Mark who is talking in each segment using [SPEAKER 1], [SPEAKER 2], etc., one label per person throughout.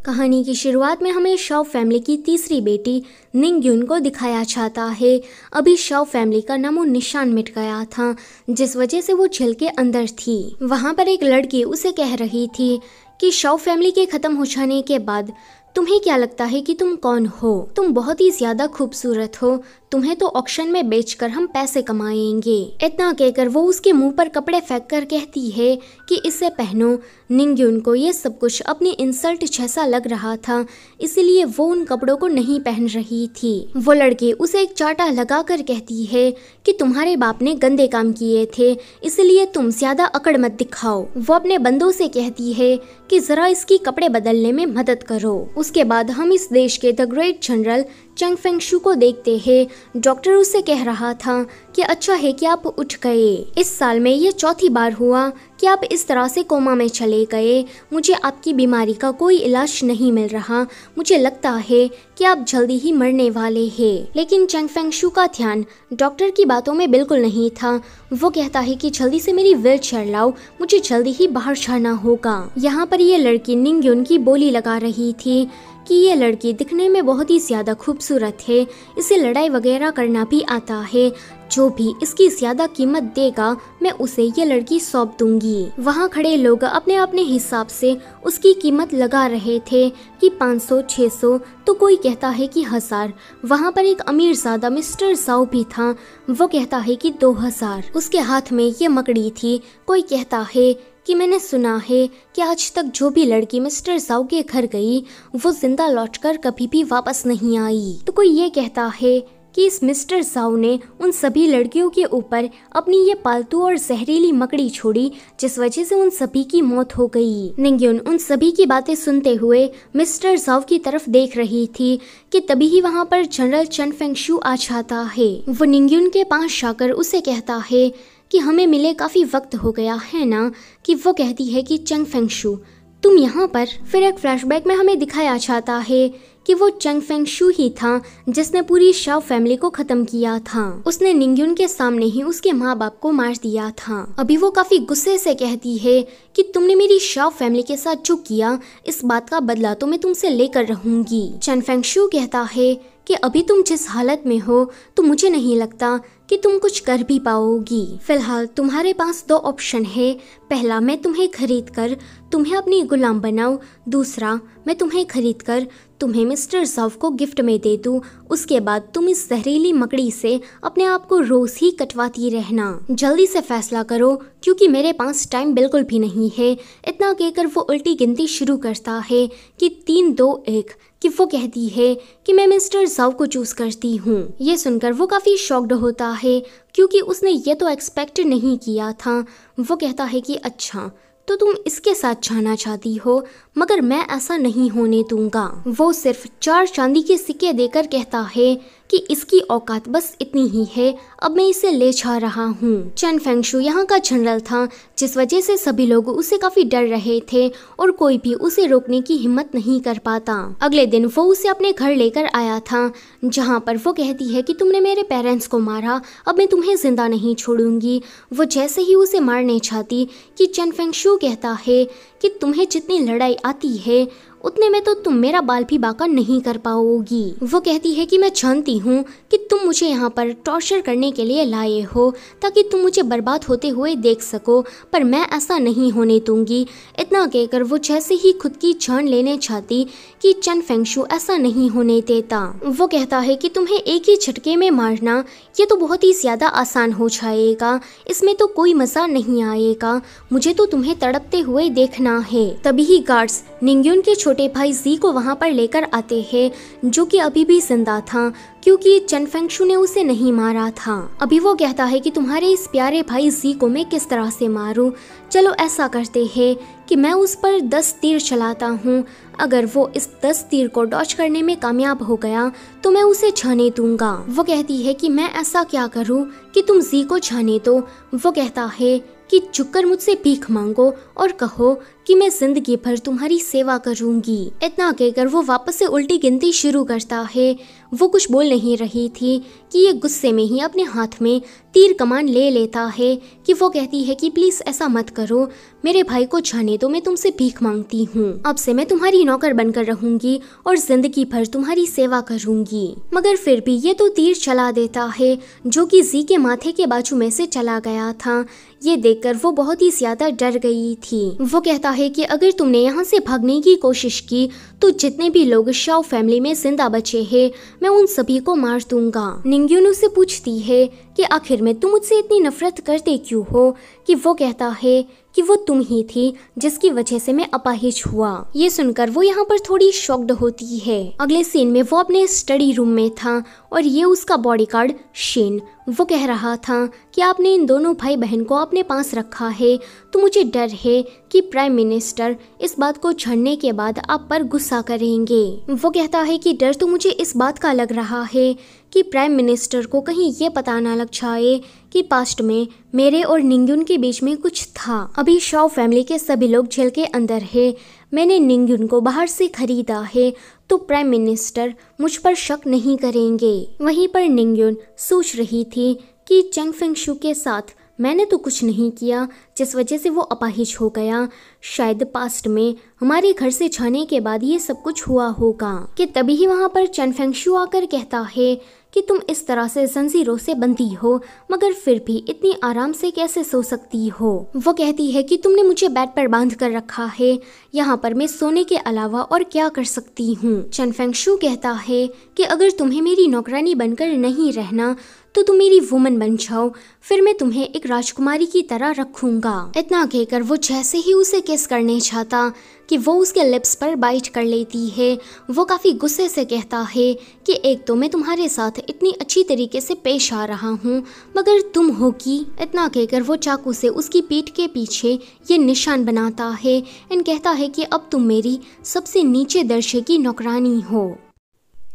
[SPEAKER 1] कहानी की शुरुआत में हमें शाओ फैमिली की तीसरी बेटी निंगयुन को दिखाया जाता है। अभी शाओ फैमिली का नामो निशान मिट गया था, जिस वजह से वो जेल के अंदर थी। वहाँ पर एक लड़की उसे कह रही थी कि शाओ फैमिली के खत्म हो जाने के बाद तुम्हें क्या लगता है कि तुम कौन हो? तुम बहुत ही ज्यादा खूबसूरत हो, तुम्हें तो ऑक्शन में बेचकर हम पैसे कमाएंगे। इतना कहकर वो उसके मुंह पर कपड़े फेंक कर कहती है कि इसे पहनो। निंगयुन को ये सब कुछ अपनी इंसल्ट जैसा लग रहा था, इसलिए वो उन कपड़ों को नहीं पहन रही थी। वो लड़की उसे एक चाटा लगाकर कहती है कि तुम्हारे बाप ने गंदे काम किए थे, इसलिए तुम ज्यादा अकड़ मत दिखाओ। वो अपने बंदों से कहती है कि जरा इसकी कपड़े बदलने में मदद करो। उसके बाद हम इस देश के द ग्रेट जनरल चंग फेंगशू को देखते हैं। डॉक्टर उससे कह रहा था कि अच्छा है कि आप उठ गए। इस साल में ये चौथी बार हुआ कि आप इस तरह से कोमा में चले गए। मुझे आपकी बीमारी का कोई इलाज नहीं मिल रहा। मुझे लगता है कि आप जल्दी ही मरने वाले हैं। लेकिन चंग फेंगशू का ध्यान डॉक्टर की बातों में बिल्कुल नहीं था। वो कहता है कि जल्दी से मेरी व्हील चेयर लाओ, मुझे जल्दी ही बाहर जाना होगा। यहाँ पर ये लड़की निंगयुन की बोली लगा रही थी कि ये लड़की दिखने में बहुत ही ज्यादा खूबसूरत है, इसे लड़ाई वगैरह करना भी आता है। जो भी इसकी ज्यादा कीमत देगा मैं उसे ये लड़की सौंप दूंगी। वहाँ खड़े लोग अपने अपने हिसाब से उसकी कीमत लगा रहे थे कि 500, 600, तो कोई कहता है कि 1000। वहाँ पर एक अमीरजादा मिस्टर जाओ भी था, वो कहता है कि 2000। उसके हाथ में ये मकड़ी थी। कोई कहता है कि मैंने सुना है कि आज तक जो भी लड़की मिस्टर जाओ के घर गई वो जिंदा लौटकर कभी भी वापस नहीं आई। तो कोई ये कहता है कि इस मिस्टर जाओ ने उन सभी लड़कियों के ऊपर अपनी ये पालतू और जहरीली मकड़ी छोड़ी, जिस वजह से उन सभी की मौत हो गई। निंगयुन उन सभी की बातें सुनते हुए मिस्टर जाओ की तरफ देख रही थी कि तभी ही वहाँ पर जनरल चंग फेंगशू आ जाता है। वो निंगयुन के पास जाकर उसे कहता है कि हमें मिले काफी वक्त हो गया है ना। कि वो कहती है कि चंग फेंगशू तुम यहाँ पर। फिर एक फ्लैशबैक में हमें दिखाया जाता है कि वो चंग फेंगशू ही था जिसने पूरी शाओ फैमिली को खत्म किया था। उसने निंगयुन के सामने ही उसके माँ बाप को मार दिया था। अभी वो काफी गुस्से से कहती है कि तुमने मेरी शाओ फैमिली के साथ जो किया, इस बात का बदला तो मैं तुमसे लेकर रहूंगी। चंग फेंगशू कहता है कि अभी तुम जिस हालत में हो तो मुझे नहीं लगता कि तुम कुछ कर भी पाओगी। फिलहाल तुम्हारे पास 2 ऑप्शन है। पहला, मैं तुम्हें खरीद कर तुम्हें अपनी गुलाम बनाऊं। दूसरा, मैं तुम्हें खरीद कर तुम्हें मिस्टर जाओ को गिफ्ट में दे दूं। उसके बाद तुम इस जहरीली मकड़ी से अपने आप को रोज ही कटवाती रहना। जल्दी से फैसला करो क्योंकि मेरे पास टाइम बिल्कुल भी नहीं है। इतना कहकर वो उल्टी गिनती शुरू करता है कि 3, 2, 1 कि वो कहती है कि मैं मिस्टर जाओ को चूज करती हूँ। ये सुनकर वो काफी शॉक्ड होता है क्योंकि उसने ये तो एक्सपेक्ट नहीं किया था। वो कहता है कि अच्छा तो तुम इसके साथ जाना चाहती हो, मगर मैं ऐसा नहीं होने दूंगा। वो सिर्फ 4 चांदी के सिक्के देकर कहता है कि इसकी औकात बस इतनी ही है, अब मैं इसे ले जा रहा हूँ। चंग फेंगशू यहाँ का जनरल था, जिस वजह से सभी लोग उसे काफी डर रहे थे और कोई भी उसे रोकने की हिम्मत नहीं कर पाता। अगले दिन वो उसे अपने घर लेकर आया था, जहाँ पर वो कहती है कि तुमने मेरे पेरेंट्स को मारा, अब मैं तुम्हें जिंदा नहीं छोड़ूंगी। वो जैसे ही उसे मारने चाहती कि चंग फेंगशू कहता है कि तुम्हें जितनी लड़ाई आती है उतने में तो तुम मेरा बाल भी बांका नहीं कर पाओगी। वो कहती है कि मैं जानती हूँ कि तुम मुझे यहाँ पर टॉर्चर करने के लिए लाए हो ताकि तुम मुझे बर्बाद होते हुए देख सको, पर मैं ऐसा नहीं होने दूंगी। इतना कहकर वो जैसे ही खुद की जान लेने चाहती कि चंग फेंगशू ऐसा नहीं होने देता। वो कहता है कि तुम्हें एक ही झटके में मारना ये तो बहुत ही ज्यादा आसान हो जाएगा, इसमें तो कोई मजा नहीं आएगा, मुझे तो तुम्हें तड़पते हुए देखना है। तभी ही गार्ड्स निंगयुन के छोटे भाई जी को वहाँ पर लेकर आते हैं, जो कि अभी भी जिंदा था क्योंकि चंग फेंगशू ने उसे नहीं मारा था। अभी वो कहता है कि तुम्हारे इस प्यारे भाई जी को मैं किस तरह से मारूं। चलो ऐसा करते हैं कि मैं उस पर 10 तीर चलाता हूँ। अगर वो इस 10 तीर को डॉच करने में कामयाब हो गया तो मैं उसे जाने दूंगा। वो कहती है कि मैं ऐसा क्या करूँ कि तुम जी को जाने दो। वो कहता है कि झुककर मुझसे भीख मांगो और कहो कि मैं जिंदगी भर तुम्हारी सेवा करूंगी। इतना कहकर वो वापस से उल्टी गिनती शुरू करता है। वो कुछ बोल नहीं रही थी कि ये गुस्से में ही अपने हाथ में तीर कमान ले लेता है कि वो कहती है कि प्लीज ऐसा मत करो, मेरे भाई को जाने दो, मैं तुमसे भीख मांगती हूँ। अब से मैं तुम्हारी नौकर बनकर रहूंगी और जिंदगी भर तुम्हारी सेवा करूंगी। मगर फिर भी ये तो तीर चला देता है जो कि जी के माथे के बाजू में से चला गया था। ये देखकर वो बहुत ही ज्यादा डर गई थी। वो कहता है कि अगर तुमने यहाँ से भागने की कोशिश की तो जितने भी लोग शाओ फैमिली में जिंदा बचे हैं मैं उन सभी को मार दूंगा। निंग्यून उससे पूछती है कि आखिर में तुम मुझसे इतनी नफरत करते क्यों हो, कि वो कहता है कि वो तुम ही थी जिसकी वजह से मैं अपाहिज हुआ। ये सुनकर वो यहाँ पर थोड़ी शॉक्ड होती है। अगले सीन में वो अपने स्टडी रूम में था और ये उसका बॉडीगार्ड शिन। वो कह रहा था कि आपने इन दोनों भाई बहन को अपने पास रखा है तो मुझे डर है कि प्राइम मिनिस्टर इस बात को जानने के बाद आप पर गुस्सा करेंगे। वो कहता है कि डर तो मुझे इस बात का लग रहा है कि प्राइम मिनिस्टर को कहीं ये पता ना लग जाए कि पास्ट में मेरे और निंग्यून के बीच में कुछ था। अभी शाओ फैमिली के सभी लोग जेल के अंदर है। मैंने निंग्यून को बाहर से खरीदा है तो प्राइम मिनिस्टर मुझ पर शक नहीं करेंगे। वहीं पर निंग्यून सोच रही थी कि चेंग फेंगशू के साथ मैंने तो कुछ नहीं किया जिस वजह से वो अपाहिज हो गया। शायद पास्ट में हमारे घर से जाने के बाद ये सब कुछ हुआ होगा। कि तभी ही वहाँ पर चेंग फेंगशू आकर कहता है कि तुम इस तरह से जंजीरों से बंधी हो मगर फिर भी इतनी आराम से कैसे सो सकती हो। वो कहती है कि तुमने मुझे बेड पर बांध कर रखा है, यहाँ पर मैं सोने के अलावा और क्या कर सकती हूँ। चेंग फेंगशू कहता है कि अगर तुम्हें मेरी नौकरानी बनकर नहीं रहना तो तुम मेरी वुमन बन जाओ, फिर मैं तुम्हें एक राजकुमारी की तरह रखूंगा। इतना कहकर वो जैसे ही उसे किस करने चाहता कि वो उसके लिप्स पर बाइट कर लेती है। वो काफी गुस्से से कहता है कि एक तो मैं तुम्हारे साथ इतनी अच्छी तरीके से पेश आ रहा हूँ मगर तुम हो की। इतना कहकर वो चाकू से उसकी पीठ के पीछे ये निशान बनाता है एंड कहता है कि अब तुम मेरी सबसे नीचे दर्जे की नौकरानी हो।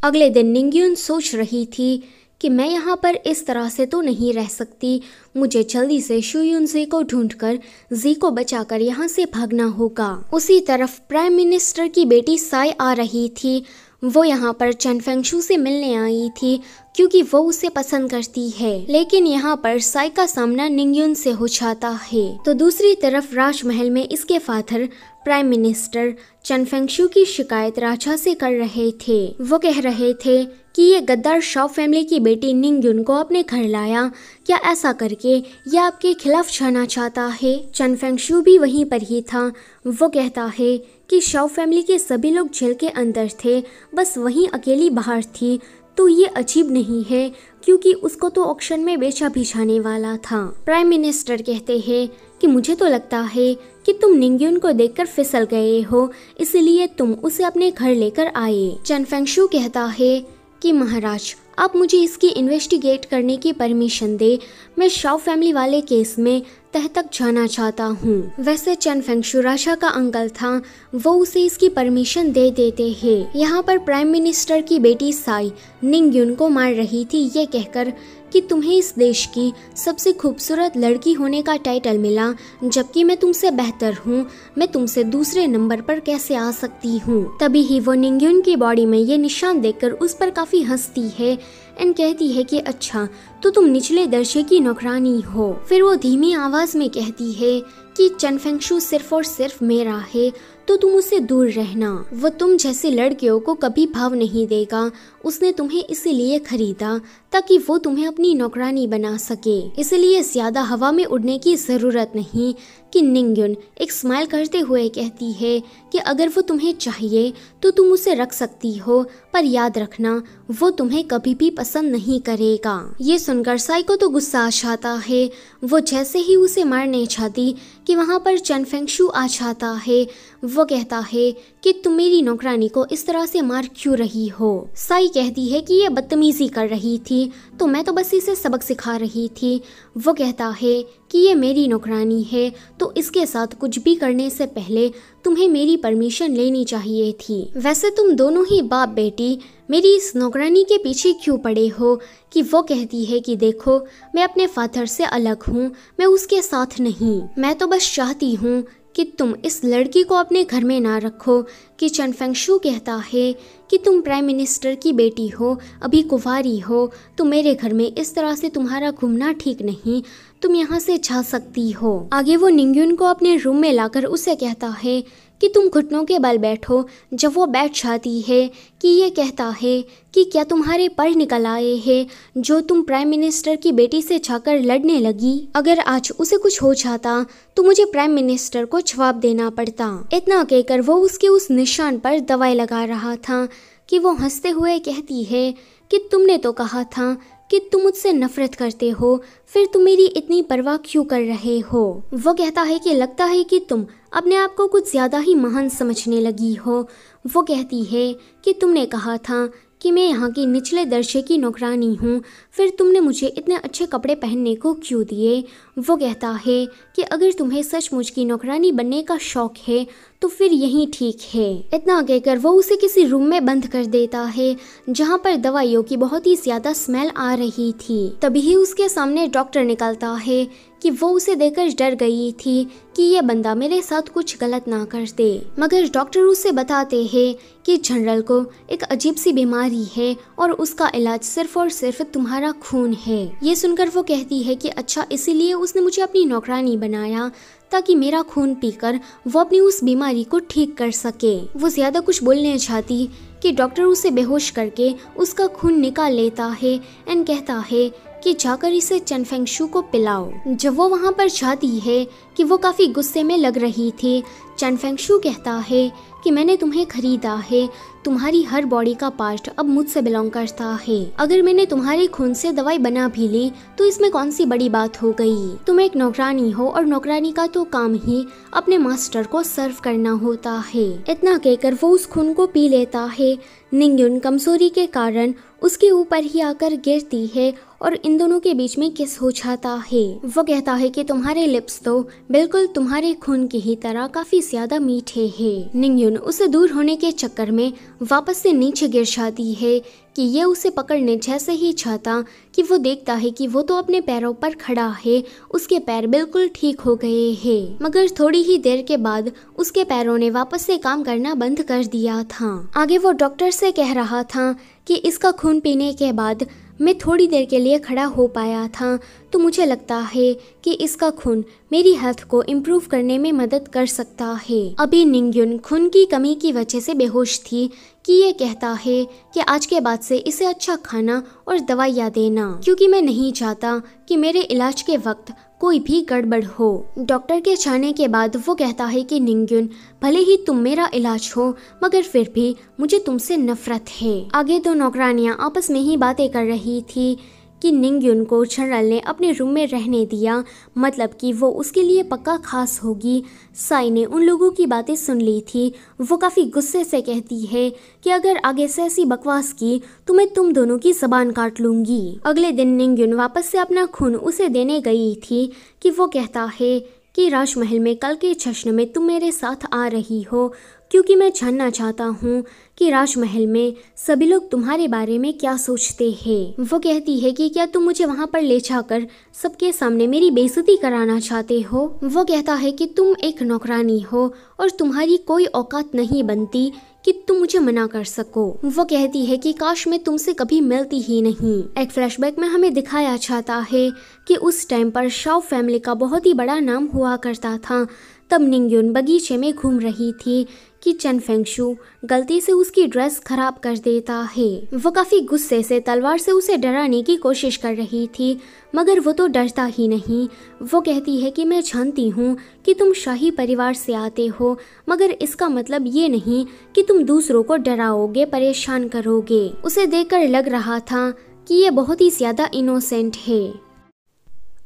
[SPEAKER 1] अगले दिन निंग्यून सोच रही थी कि मैं यहाँ पर इस तरह से तो नहीं रह सकती, मुझे जल्दी से शुयुनजी को ढूंढकर जी को बचाकर यहाँ से भागना होगा। उसी तरफ प्राइम मिनिस्टर की बेटी साई आ रही थी। वो यहाँ पर चेंग फेंगशू से मिलने आई थी क्योंकि वो उसे पसंद करती है, लेकिन यहाँ पर साई का सामना निंग्यून से हो जाता है। तो दूसरी तरफ राजमहल में इसके फादर प्राइम मिनिस्टर चेंग फेंगशू की शिकायत राजा से कर रहे थे। वो कह रहे थे कि ये गद्दार शाओ फैमिली की बेटी निंग्यून को अपने घर लाया, क्या ऐसा करके ये आपके खिलाफ जाना चाहता है। चेंग फेंगशू भी वहीं पर ही था। वो कहता है कि शाओ फैमिली के सभी लोग जेल के अंदर थे, बस वहीं अकेली बाहर थी, तो ये अजीब नहीं है क्योंकि उसको तो ऑक्शन में बेचा भी जाने वाला था। प्राइम मिनिस्टर कहते हैं कि मुझे तो लगता है कि तुम निंग्यून को देखकर फिसल गए हो, इसलिए तुम उसे अपने घर लेकर आए। चेंग फेंगशू कहता है कि महाराज आप मुझे इसकी इन्वेस्टिगेट करने की परमिशन दे, मैं शाओ फैमिली वाले केस में तह तक जाना चाहता हूँ। वैसे चेंग फेंगशू राजा का अंकल था, वो उसे इसकी परमिशन दे देते हैं। यहाँ पर प्राइम मिनिस्टर की बेटी साई निंग्यून को मार रही थी ये कहकर कि तुम्हें इस देश की सबसे खूबसूरत लड़की होने का टाइटल मिला, जबकि मैं तुमसे बेहतर हूँ, मैं तुमसे दूसरे नंबर पर कैसे आ सकती हूँ। तभी ही वो निंग्यून की बॉडी में ये निशान देखकर उस पर काफी हंसती है एंड कहती है कि अच्छा तो तुम निचले दर्जे की नौकरानी हो। फिर वो धीमी आवाज में कहती है कि चेंग फेंगशू सिर्फ और सिर्फ मेरा है, तो तुम उससे दूर रहना। वो तुम जैसे लड़कियों को कभी भाव नहीं देगा, उसने तुम्हें इसीलिए खरीदा ताकि वो तुम्हें अपनी नौकरानी बना सके, इसलिए ज्यादा हवा में उड़ने की जरूरत नहीं। कि निंग्यून एक स्माइल करते हुए कहती है कि अगर वो तुम्हें चाहिए तो तुम उसे रख सकती हो, पर याद रखना वो तुम्हें कभी भी पसंद नहीं करेगा। ये सुनकर साई को तो गुस्सा आ जाता है। वो जैसे ही उसे मारने चाहती कि वहाँ पर चेंग फेंगशू आ जाता है। वो कहता है कि तुम मेरी नौकरानी को इस तरह से मार क्यों रही हो। साई कहती है कि ये बदतमीजी कर रही थी, तो मैं तो बस इसे सबक सिखा रही थी। वो कहता है कि ये मेरी नौकरानी है, तो इसके साथ कुछ भी करने से पहले तुम्हें मेरी परमिशन लेनी चाहिए थी। वैसे तुम दोनों ही बाप बेटी मेरी इस नौकरानी के पीछे क्यों पड़े हो। कि वो कहती है कि देखो मैं अपने फादर से अलग हूँ, मैं उसके साथ नहीं, मैं तो बस चाहती हूँ कि तुम इस लड़की को अपने घर में ना रखो, कि चन फेंगशू कहता है कि तुम प्राइम मिनिस्टर की बेटी हो, अभी कुंवारी हो, तो मेरे घर में इस तरह से तुम्हारा घूमना ठीक नहीं, तुम यहाँ से जा सकती हो। आगे वो निंग्युन को अपने रूम में लाकर उसे कहता है कि तुम घुटनों के बल बैठो। जब वो बैठ जाती है कि ये कहता है कि क्या तुम्हारे पर निकल आए हैं जो तुम प्राइम मिनिस्टर की बेटी से जाकर लड़ने लगी? अगर आज उसे कुछ हो जाता तो मुझे प्राइम मिनिस्टर को जवाब देना पड़ता। इतना कहकर वो उसके उस निशान पर दवाई लगा रहा था कि वो हंसते हुए कहती है कि तुमने तो कहा था कि तुम मुझसे नफरत करते हो, फिर तुम मेरी इतनी परवाह क्यों कर रहे हो? वो कहता है कि लगता है कि तुम अपने आप को कुछ ज़्यादा ही महान समझने लगी हो। वो कहती है कि तुमने कहा था कि मैं यहाँ की निचले दर्जे की नौकरानी हूँ, फिर तुमने मुझे इतने अच्छे कपड़े पहनने को क्यों दिए? वो कहता है कि अगर तुम्हें सचमुच की नौकरानी बनने का शौक है तो फिर यही ठीक है। इतना कहकर वो उसे किसी रूम में बंद कर देता है जहाँ पर दवाइयों की बहुत ही ज्यादा स्मेल आ रही थी। तभी उसके सामने डॉक्टर निकलता है कि वो उसे देखकर डर गई थी कि ये बंदा मेरे साथ कुछ गलत ना कर दे, मगर डॉक्टर उसे बताते हैं कि जनरल को एक अजीब सी बीमारी है और उसका इलाज सिर्फ और सिर्फ तुम्हारा खून है। ये सुनकर वो कहती है कि अच्छा, इसीलिए उसने मुझे अपनी नौकरानी बनाया ताकि मेरा खून पीकर वो अपनी उस बीमारी को ठीक कर सके। वो ज्यादा कुछ बोलने चाहती कि डॉक्टर उसे बेहोश करके उसका खून निकाल लेता है एंड कहता है कि जाकर इसे चन फेंगशू को पिलाओ। जब वो वहाँ पर जाती है कि वो काफी गुस्से में लग रही थी, चन फेंगशू कहता है कि मैंने तुम्हें खरीदा है, तुम्हारी हर बॉडी का पार्ट अब मुझसे बिलोंग करता है। अगर मैंने तुम्हारे खून से दवाई बना भी ली तो इसमें कौन सी बड़ी बात हो गई? तुम एक नौकरानी हो और नौकरानी का तो काम ही अपने मास्टर को सर्व करना होता है। इतना कहकर वो उस खून को पी लेता है। निंग्युन कमजोरी के कारण उसके ऊपर ही आकर गिरती है और इन दोनों के बीच में किस हो जाता है। वो कहता है कि तुम्हारे लिप्स तो बिल्कुल तुम्हारे खून की ही तरह काफी ज्यादा मीठे हैं। निंग्युन उसे दूर होने के चक्कर में वापस से नीचे गिर जाती है कि ये उसे पकड़ने जैसे ही चाहता कि वो देखता है कि वो तो अपने पैरों पर खड़ा है, उसके पैर बिल्कुल ठीक हो गए हैं। मगर थोड़ी ही देर के बाद उसके पैरों ने वापस से काम करना बंद कर दिया था। आगे वो डॉक्टर से कह रहा था कि इसका खून पीने के बाद मैं थोड़ी देर के लिए खड़ा हो पाया था, तो मुझे लगता है कि इसका खून मेरी हेल्थ को इम्प्रूव करने में मदद कर सकता है। अभी निंग्युन खून की कमी की वजह से बेहोश थी कि ये कहता है कि आज के बाद से इसे अच्छा खाना और दवाइयाँ देना, क्योंकि मैं नहीं चाहता कि मेरे इलाज के वक्त कोई भी गड़बड़ हो। डॉक्टर के जाने के बाद वो कहता है कि निंग्युन, भले ही तुम मेरा इलाज हो मगर फिर भी मुझे तुमसे नफरत है। आगे दो नौकरानियां आपस में ही बातें कर रही थी कि निंग्युन को जनरल ने अपने रूम में रहने दिया, मतलब कि वो उसके लिए पक्का खास होगी। साई ने उन लोगों की बातें सुन ली थी। वो काफ़ी गुस्से से कहती है कि अगर आगे से ऐसी बकवास की तो मैं तुम दोनों की जबान काट लूँगी। अगले दिन निंग्युन वापस से अपना खून उसे देने गई थी कि वो कहता है कि राजमहल में कल के जश्न में तुम मेरे साथ आ रही हो, क्योंकि मैं जानना चाहता हूँ कि राजमहल में सभी लोग तुम्हारे बारे में क्या सोचते हैं। वो कहती है कि क्या तुम मुझे वहाँ पर ले जाकर सबके सामने मेरी बेइज्जती कराना चाहते हो? वो कहता है कि तुम एक नौकरानी हो और तुम्हारी कोई औकात नहीं बनती कि तुम मुझे मना कर सको। वो कहती है कि काश मैं तुमसे कभी मिलती ही नहीं। एक फ्लैशबैक में हमें दिखाया जाता है कि उस टाइम पर शाओ फैमिली का बहुत ही बड़ा नाम हुआ करता था। तब निंग्युन बगीचे में घूम रही थी कि चन फेंगशू गलती से उसकी ड्रेस खराब कर देता है। वो काफी गुस्से से तलवार से उसे डराने की कोशिश कर रही थी, मगर वो तो डरता ही नहीं। वो कहती है कि मैं जानती हूँ कि तुम शाही परिवार से आते हो, मगर इसका मतलब ये नहीं कि तुम दूसरों को डराओगे, परेशान करोगे। उसे देखकर लग रहा था कि ये बहुत ही ज्यादा इनोसेंट है।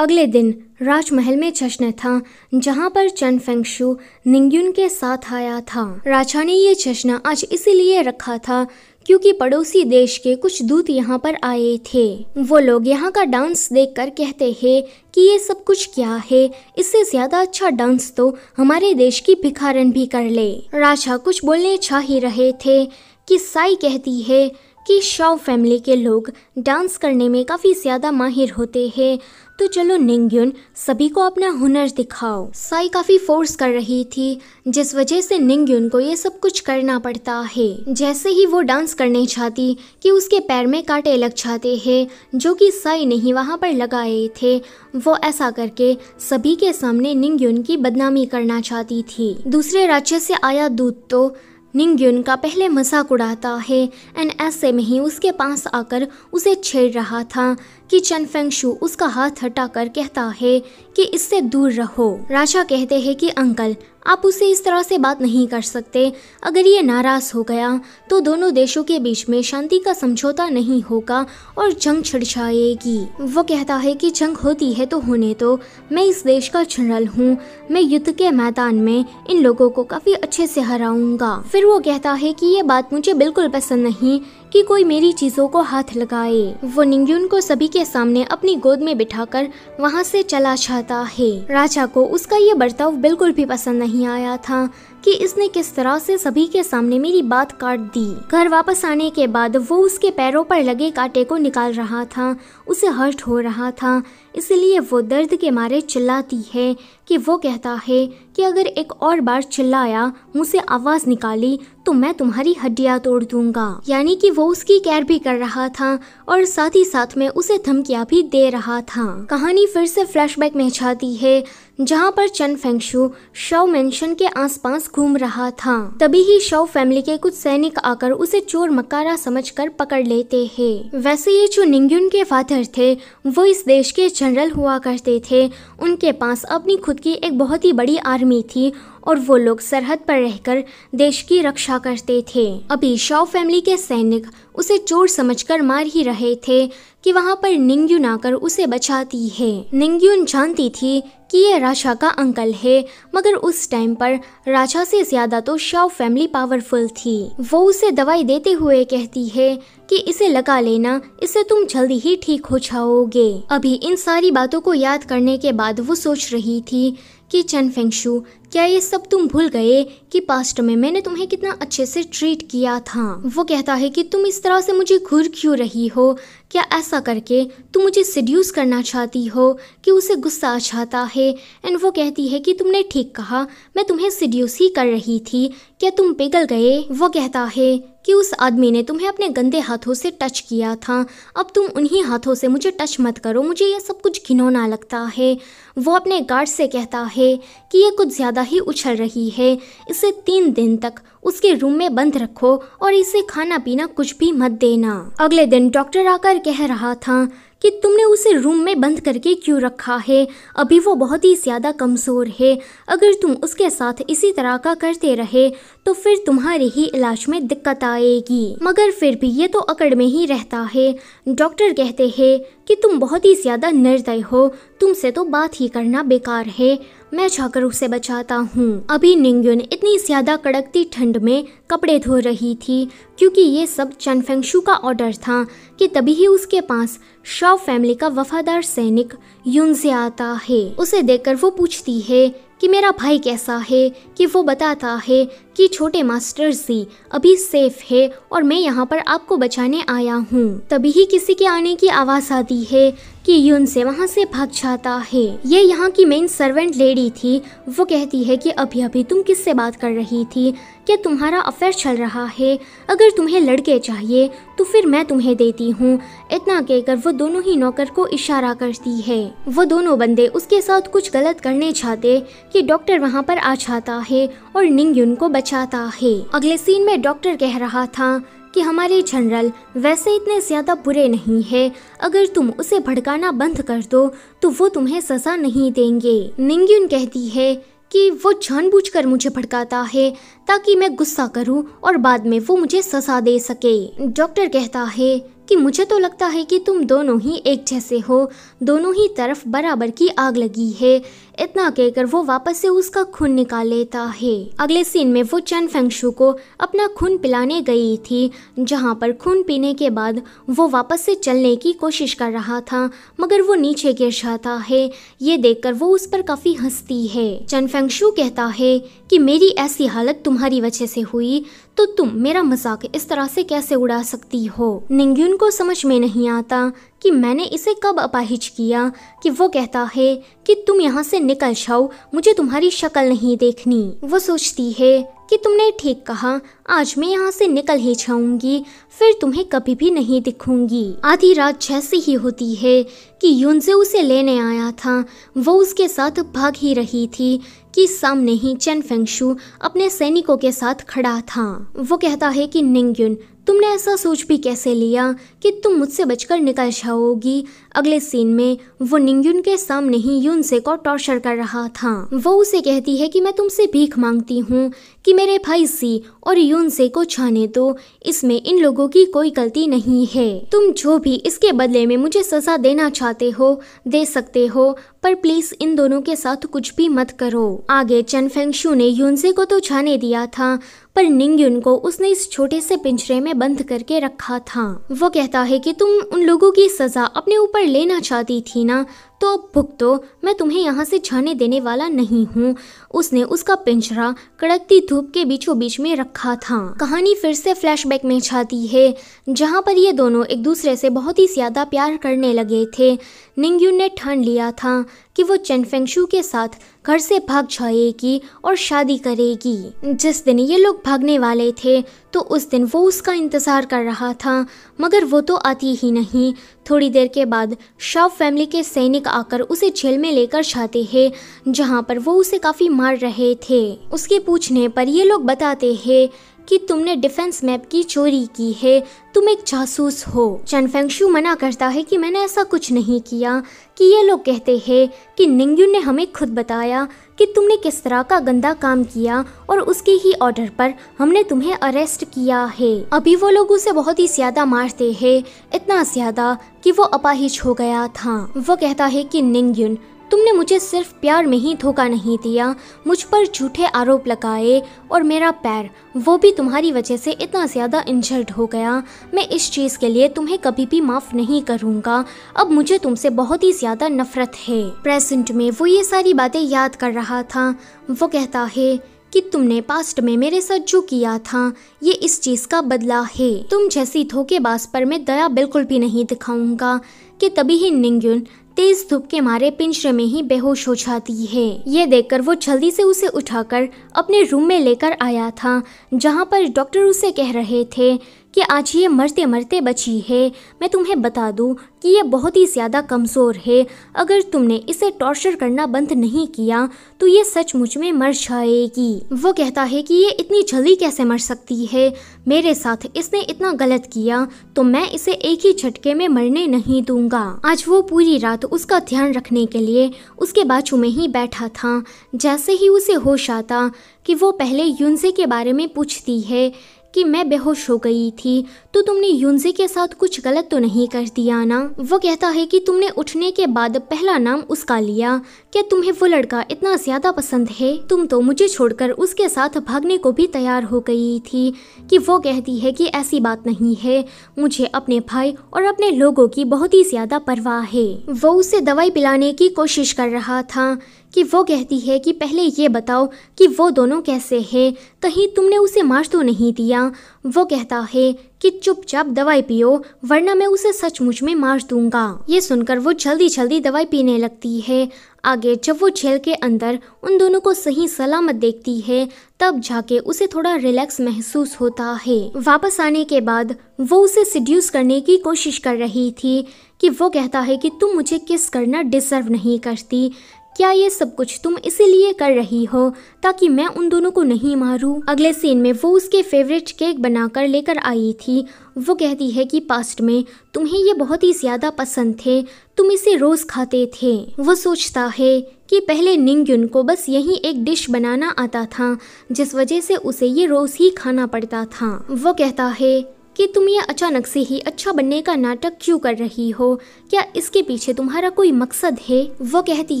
[SPEAKER 1] अगले दिन राजमहल में जश्न था जहाँ पर चन फेंगशू निंग्युन के साथ आया था। राजा ने ये जश्न आज इसीलिए रखा था क्योंकि पड़ोसी देश के कुछ दूत यहाँ पर आए थे। वो लोग यहाँ का डांस देखकर कहते हैं कि ये सब कुछ क्या है, इससे ज्यादा अच्छा डांस तो हमारे देश की भिखारन भी कर ले। राजा कुछ बोलने चाह ही रहे थे कि साई कहती है कि शाओ फैमिली के लोग डांस करने में काफ़ी ज़्यादा माहिर होते हैं, तो चलो निंगयुन सभी को अपना हुनर दिखाओ। साई काफ़ी फोर्स कर रही थी, जिस वजह से निंगयुन को ये सब कुछ करना पड़ता है। जैसे ही वो डांस करने चाहती कि उसके पैर में कांटे लग जाते हैं, जो कि साई ने ही वहाँ पर लगाए थे। वो ऐसा करके सभी के सामने निंगयुन की बदनामी करना चाहती थी। दूसरे राज्य से आया दूत तो निंगयुन का पहले मजाक उड़ाता है एंड ऐसे में ही उसके पास आकर उसे छेड़ रहा था कि चन फेंगशु उसका हाथ हटाकर कहता है कि इससे दूर रहो। राजा कहते हैं कि अंकल, आप उससे इस तरह से बात नहीं कर सकते। अगर ये नाराज हो गया तो दोनों देशों के बीच में शांति का समझौता नहीं होगा और जंग छिड़ जाएगी। वो कहता है कि जंग होती है तो होने दो, मैं इस देश का जनरल हूँ, मैं युद्ध के मैदान में इन लोगों को काफी अच्छे से हराऊंगा। फिर वो कहता है कि ये बात मुझे बिल्कुल पसंद नहीं कि कोई मेरी चीजों को हाथ लगाए। वो निंगयुन को सभी के सामने अपनी गोद में बिठाकर वहाँ से चला जाता है। राजा को उसका ये बर्ताव बिल्कुल भी पसंद नहीं आया था कि इसने किस तरह से सभी के सामने मेरी बात काट दी। घर वापस आने के बाद वो उसके पैरों पर लगे कांटे को निकाल रहा था, उसे हर्ट हो रहा था, इसलिए वो दर्द के मारे चिल्लाती है कि वो कहता है कि अगर एक और बार चिल्लाया, मुझसे आवाज निकाली तो मैं तुम्हारी हड्डियां तोड़ दूंगा। यानी कि वो उसकी केयर भी कर रहा था और साथ ही साथ में उसे धमकियां भी दे रहा था। कहानी फिर से फ्लैशबैक में जाती है, जहाँ पर चन फेंगशु शाओ मेंशन के आसपास घूम रहा था। तभी ही शाओ फैमिली के कुछ सैनिक आकर उसे चोर मक्कारा समझकर पकड़ लेते हैं। वैसे ये जो निंगयुन के फादर थे वो इस देश के जनरल हुआ करते थे। उनके पास अपनी खुद की एक बहुत ही बड़ी आर्मी थी और वो लोग सरहद पर रहकर देश की रक्षा करते थे। अभी शाओ फैमिली के सैनिक उसे चोर समझकर मार ही रहे थे कि वहाँ पर निंगयुन आकर उसे बचाती है। निंगयुन जानती थी कि ये राजा का अंकल है, मगर उस टाइम पर राजा से ज्यादा तो शाओ फैमिली पावरफुल थी। वो उसे दवाई देते हुए कहती है कि इसे लगा लेना, इससे तुम जल्दी ही ठीक हो जाओगे। अभी इन सारी बातों को याद करने के बाद वो सोच रही थी कि चन फेंगशु, क्या ये सब तुम भूल गए कि पास्ट में मैंने तुम्हें कितना अच्छे से ट्रीट किया था। वो कहता है कि तुम इस तरह से मुझे घूर क्यों रही हो, क्या ऐसा करके तुम मुझे सिड्यूस करना चाहती हो कि उसे गुस्सा आ जाता है। एंड वो कहती है कि तुमने ठीक कहा, मैं तुम्हें सिड्यूस ही कर रही थी, क्या तुम पिघल गए। वो कहता है कि उस आदमी ने तुम्हें अपने गंदे हाथों से टच किया था, अब तुम उन्हीं हाथों से मुझे टच मत करो, मुझे ये सब कुछ घिनौना लगता है। वो अपने गार्ड से कहता है कि ये कुछ ज़्यादा ही उछल रही है, इसे 3 दिन तक उसके रूम में बंद रखो और इसे खाना पीना कुछ भी मत देना। अगले दिन डॉक्टर आकर कह रहा था कि तुमने उसे रूम में बंद करके क्यों रखा है, अभी वो बहुत ही ज़्यादा कमज़ोर है, अगर तुम उसके साथ इसी तरह का करते रहे तो फिर तुम्हारे ही इलाज में दिक्कत आएगी। मगर फिर भी ये तो अकड़ में ही रहता है। डॉक्टर कहते हैं कि तुम बहुत ही ज़्यादा निर्दयी हो, तुमसे तो बात ही करना बेकार है, मैं जाकर उसे बचाता हूँ। अभी निंगयुन इतनी ज्यादा कड़कती ठंड में कपड़े धो रही थी क्योंकि ये सब चन फेंगशु का ऑर्डर था कि तभी ही उसके पास शाओ फैमिली का वफादार सैनिक युनजे आता है। उसे देखकर वो पूछती है कि मेरा भाई कैसा है, कि वो बताता है कि छोटे मास्टर जी अभी सेफ है और मैं यहाँ पर आपको बचाने आया हूँ। तभी ही किसी के आने की आवाज़ आती है कि युनजे वहाँ से भाग जाता है। ये यहाँ की मेन सर्वेंट लेडी थी। वो कहती है कि अभी अभी तुम किससे बात कर रही थी, क्या तुम्हारा अफेयर चल रहा है, अगर तुम्हें लड़के चाहिए तो फिर मैं तुम्हें देती हूँ। इतना कहकर वो दोनों ही नौकर को इशारा करती है। वो दोनों बंदे उसके साथ कुछ गलत करने चाहते कि डॉक्टर वहाँ पर आ जाता है और निंगयुन को बचाता है। अगले सीन में डॉक्टर कह रहा था कि हमारे जनरल वैसे इतने ज्यादा बुरे नहीं है, अगर तुम उसे भड़काना बंद कर दो तो वो तुम्हें सजा नहीं देंगे। निंगयुन कहती है कि वो जानबूझकर मुझे भड़काता है ताकि मैं गुस्सा करूं और बाद में वो मुझे सजा दे सके। डॉक्टर कहता है कि मुझे तो लगता है कि तुम दोनों ही एक जैसे हो, दोनों ही तरफ बराबर की आग लगी है, इतना कहकर वो वापस से उसका खून निकाल लेता है। अगले सीन में वो चन फेंगशू को अपना खून पिलाने गई थी, जहाँ पर खून पीने के बाद वो वापस से चलने की कोशिश कर रहा था, मगर वो नीचे गिर जाता है। ये देखकर वो उस पर काफी हंसती है। चन फेंगशू कहता है कि मेरी ऐसी हालत तुम्हारी वजह से हुई, तो तुम मेरा मजाक इस तरह से कैसे उड़ा सकती हो। निंग्युन को समझ में नहीं आता कि मैंने इसे कब अपाहिज किया कि वो कहता है कि तुम यहाँ से निकल जाओ, मुझे तुम्हारी शक्ल नहीं देखनी। वो सोचती है कि तुमने ठीक कहा, आज मैं यहाँ से निकल ही जाऊंगी, फिर तुम्हें कभी भी नहीं दिखूंगी। आधी रात जैसी ही होती है कि युनजे उसे लेने आया था। वो उसके साथ भाग ही रही थी कि सामने ही चन फेंगशू अपने सैनिकों के साथ खड़ा था। वो कहता है कि निंग्युन, तुमने ऐसा सोच भी कैसे लिया कि तुम मुझसे बचकर निकल जाओगी। अगले सीन में वो निंग्युन के सामने ही युनसे को टॉर्चर कर रहा था। वो उसे कहती है कि मैं तुमसे भीख मांगती हूँ कि मेरे भाई सी और युनसे को जाने दो, इसमें इन लोगों की कोई गलती नहीं है। तुम जो भी इसके बदले में मुझे सजा देना चाहते हो दे सकते हो, पर प्लीज इन दोनों के साथ कुछ भी मत करो। आगे चन फेंगशू ने युनसे को तो जाने दिया था, पर निंग्युन को उसने इस छोटे से पिंजरे में बंद करके रखा था। वो कहता है कि तुम उन लोगों की सजा अपने ऊपर लेना चाहती थी ना, तो अब भुगतो, मैं तुम्हें यहाँ से जाने देने वाला नहीं हूँ। उसने उसका पिंजरा कड़कती धूप के बीचों बीच में रखा था। कहानी फिर से फ्लैशबैक में जाती है, जहाँ पर ये दोनों एक दूसरे से बहुत ही ज्यादा प्यार करने लगे थे। निंग्युन ने ठान लिया था कि वो चन फेंगशू के साथ घर से भाग जाएगी और शादी करेगी। जिस दिन ये लोग भागने वाले थे तो उस दिन वो उसका इंतजार कर रहा था, मगर वो तो आती ही नहीं। थोड़ी देर के बाद शाव फैमिली के सैनिक आकर उसे जेल में लेकर जाते हैं, जहाँ पर वो उसे काफी मार रहे थे। उसके पूछने पर ये लोग बताते हैं कि तुमने डिफेंस मैप की चोरी की है, तुम एक जासूस हो। चन फेंगशू मना करता है कि मैंने ऐसा कुछ नहीं किया, कि ये लोग कहते हैं कि निंग्युन ने हमें खुद बताया कि तुमने किस तरह का गंदा काम किया और उसके ही ऑर्डर पर हमने तुम्हें अरेस्ट किया है। अभी वो लोग उसे बहुत ही ज्यादा मारते हैं, इतना ज्यादा कि वो अपाहिज हो गया था। वो कहता है कि निंग्युन, तुमने मुझे सिर्फ प्यार में ही धोखा नहीं दिया, मुझ पर झूठे आरोप लगाए और मेरा पैर वो भी तुम्हारी वजह से इतना ज्यादा इंजर्ड हो गया। मैं इस चीज के लिए तुम्हें कभी भी माफ नहीं करूंगा। अब मुझे तुमसे बहुत ही ज्यादा नफरत है। प्रेजेंट में वो ये सारी बातें याद कर रहा था। वो कहता है कि तुमने पास्ट में मेरे साथ जो किया था ये इस चीज का बदला है। तुम जैसी धोखेबाज पर मैं दया बिल्कुल भी नहीं दिखाऊंगा। कि तभी ही निंग्युन तेज धूप के मारे पिंजरे में ही बेहोश हो जाती है। ये देखकर वो जल्दी से उसे उठाकर अपने रूम में लेकर आया था, जहाँ पर डॉक्टर उसे कह रहे थे कि आज ये मरते मरते बची है। मैं तुम्हें बता दूं कि ये बहुत ही ज्यादा कमजोर है। अगर तुमने इसे टॉर्चर करना बंद नहीं किया तो ये सचमुच में मर जाएगी। वो कहता है कि ये इतनी जल्दी कैसे मर सकती है, मेरे साथ इसने इतना गलत किया तो मैं इसे एक ही झटके में मरने नहीं दूंगा। आज वो पूरी रात उसका ध्यान रखने के लिए उसके बाजू में ही बैठा था। जैसे ही उसे होश आता कि वो पहले युनजे के बारे में पूछती है कि मैं बेहोश हो गई थी, तो तुमने युनजे के साथ कुछ गलत तो नहीं कर दिया ना। वो कहता है कि तुमने उठने के बाद पहला नाम उसका लिया। क्या तुम्हें वो लड़का इतना ज्यादा पसंद है? तुम तो मुझे छोड़कर उसके साथ भागने को भी तैयार हो गई थी। कि वो कहती है कि ऐसी बात नहीं है, मुझे अपने भाई और अपने लोगों की बहुत ही ज्यादा परवाह है। वो उसे दवाई पिलाने की कोशिश कर रहा था कि वो कहती है कि पहले ये बताओ कि वो दोनों कैसे हैं, कहीं तुमने उसे मार तो नहीं दिया। वो कहता है कि चुपचाप दवाई पियो वरना मैं उसे सचमुच में मार दूंगा। ये सुनकर वो जल्दी जल्दी दवाई पीने लगती है। आगे जब वो जेल के अंदर उन दोनों को सही सलामत देखती है तब जाके उसे थोड़ा रिलैक्स महसूस होता है। वापस आने के बाद वो उसे सिड्यूस करने की कोशिश कर रही थी कि वो कहता है कि तुम मुझे किस करना डिजर्व नहीं करती। क्या ये सब कुछ तुम इसीलिए कर रही हो ताकि मैं उन दोनों को नहीं मारूं? अगले सीन में वो उसके फेवरेट केक बनाकर लेकर आई थी। वो कहती है कि पास्ट में तुम्हें ये बहुत ही ज्यादा पसंद थे, तुम इसे रोज खाते थे। वो सोचता है कि पहले निंग्युन को बस यही एक डिश बनाना आता था, जिस वजह से उसे ये रोज ही खाना पड़ता था। वो कहता है कि तुम ये अचानक से ही अच्छा बनने का नाटक क्यों कर रही हो, क्या इसके पीछे तुम्हारा कोई मकसद है। वो कहती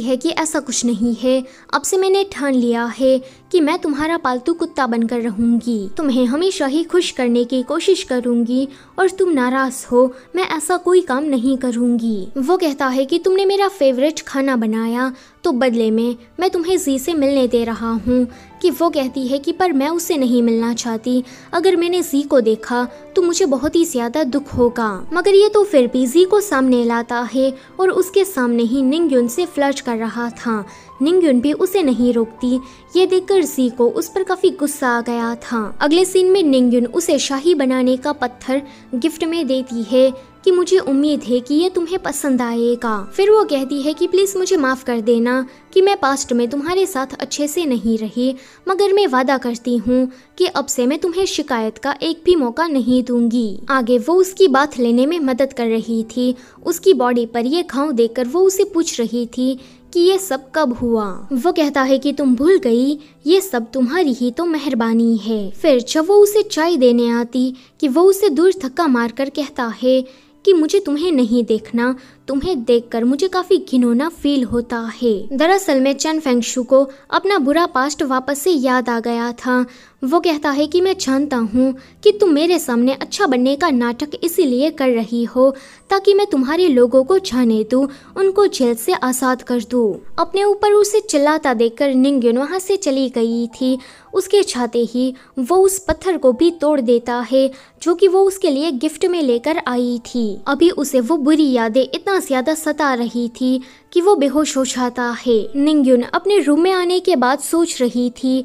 [SPEAKER 1] है कि ऐसा कुछ नहीं है, अब से मैंने ठान लिया है कि मैं तुम्हारा पालतू कुत्ता बनकर रहूंगी, तुम्हें हमेशा ही खुश करने की कोशिश करूंगी और तुम नाराज हो मैं ऐसा कोई काम नहीं करूंगी। वो कहता है कि तुमने मेरा फेवरेट खाना बनाया तो बदले में मैं तुम्हें जी से मिलने दे रहा हूँ। कि वो कहती है कि पर मैं उससे नहीं मिलना चाहती, अगर मैंने जी को देखा तो मुझे बहुत ही ज्यादा दुख होगा। मगर ये तो फिर भी जी को सामने लाता है और उसके सामने ही निंगयुन से फ्लर्ट कर रहा था। निंगयुन भी उसे नहीं रोकती। ये देखकर जी को उस पर काफी गुस्सा आ गया था। अगले सीन में निंगयुन उसे शाही बनाने का पत्थर गिफ्ट में देती है कि मुझे उम्मीद है कि ये तुम्हें पसंद आएगा। फिर वो कहती है कि प्लीज मुझे माफ कर देना कि मैं पास्ट में तुम्हारे साथ अच्छे से नहीं रही, मगर मैं वादा करती हूँ कि अब से मैं तुम्हें शिकायत का एक भी मौका नहीं दूंगी। आगे वो उसकी बात लेने में मदद कर रही थी। उसकी बॉडी पर ये घाव देखकर वो उसे पूछ रही थी कि ये सब कब हुआ। वो कहता है कि तुम भूल गई, ये सब तुम्हारी ही तो मेहरबानी है। फिर जब वो उसे चाय देने आती कि वो उसे दूर धक्का मारकर कहता है कि मुझे तुम्हें नहीं देखना, तुम्हें देखकर मुझे काफी घिनौना फील होता है। दरअसल में चन फेंगशु को अपना बुरा पास्ट वापस से याद आ गया था। वो कहता है कि मैं जानता हूँ कि तुम मेरे सामने अच्छा बनने का नाटक इसीलिए कर रही हो ताकि मैं तुम्हारे लोगों को जाने दूँ, उनको जेल से आजाद कर दूँ। अपने ऊपर उसे चिल्लाता देखकर निंगयुन वहाँ से चली गई थी। उसके चाहते ही वो उस पत्थर को भी तोड़ देता है जो कि वो उसके लिए गिफ्ट में लेकर आई थी। अभी उसे वो बुरी यादें इतना ज्यादा सता रही थी कि वो बेहोश हो जाता है। निंगयुन अपने रूम में आने के बाद सोच रही थी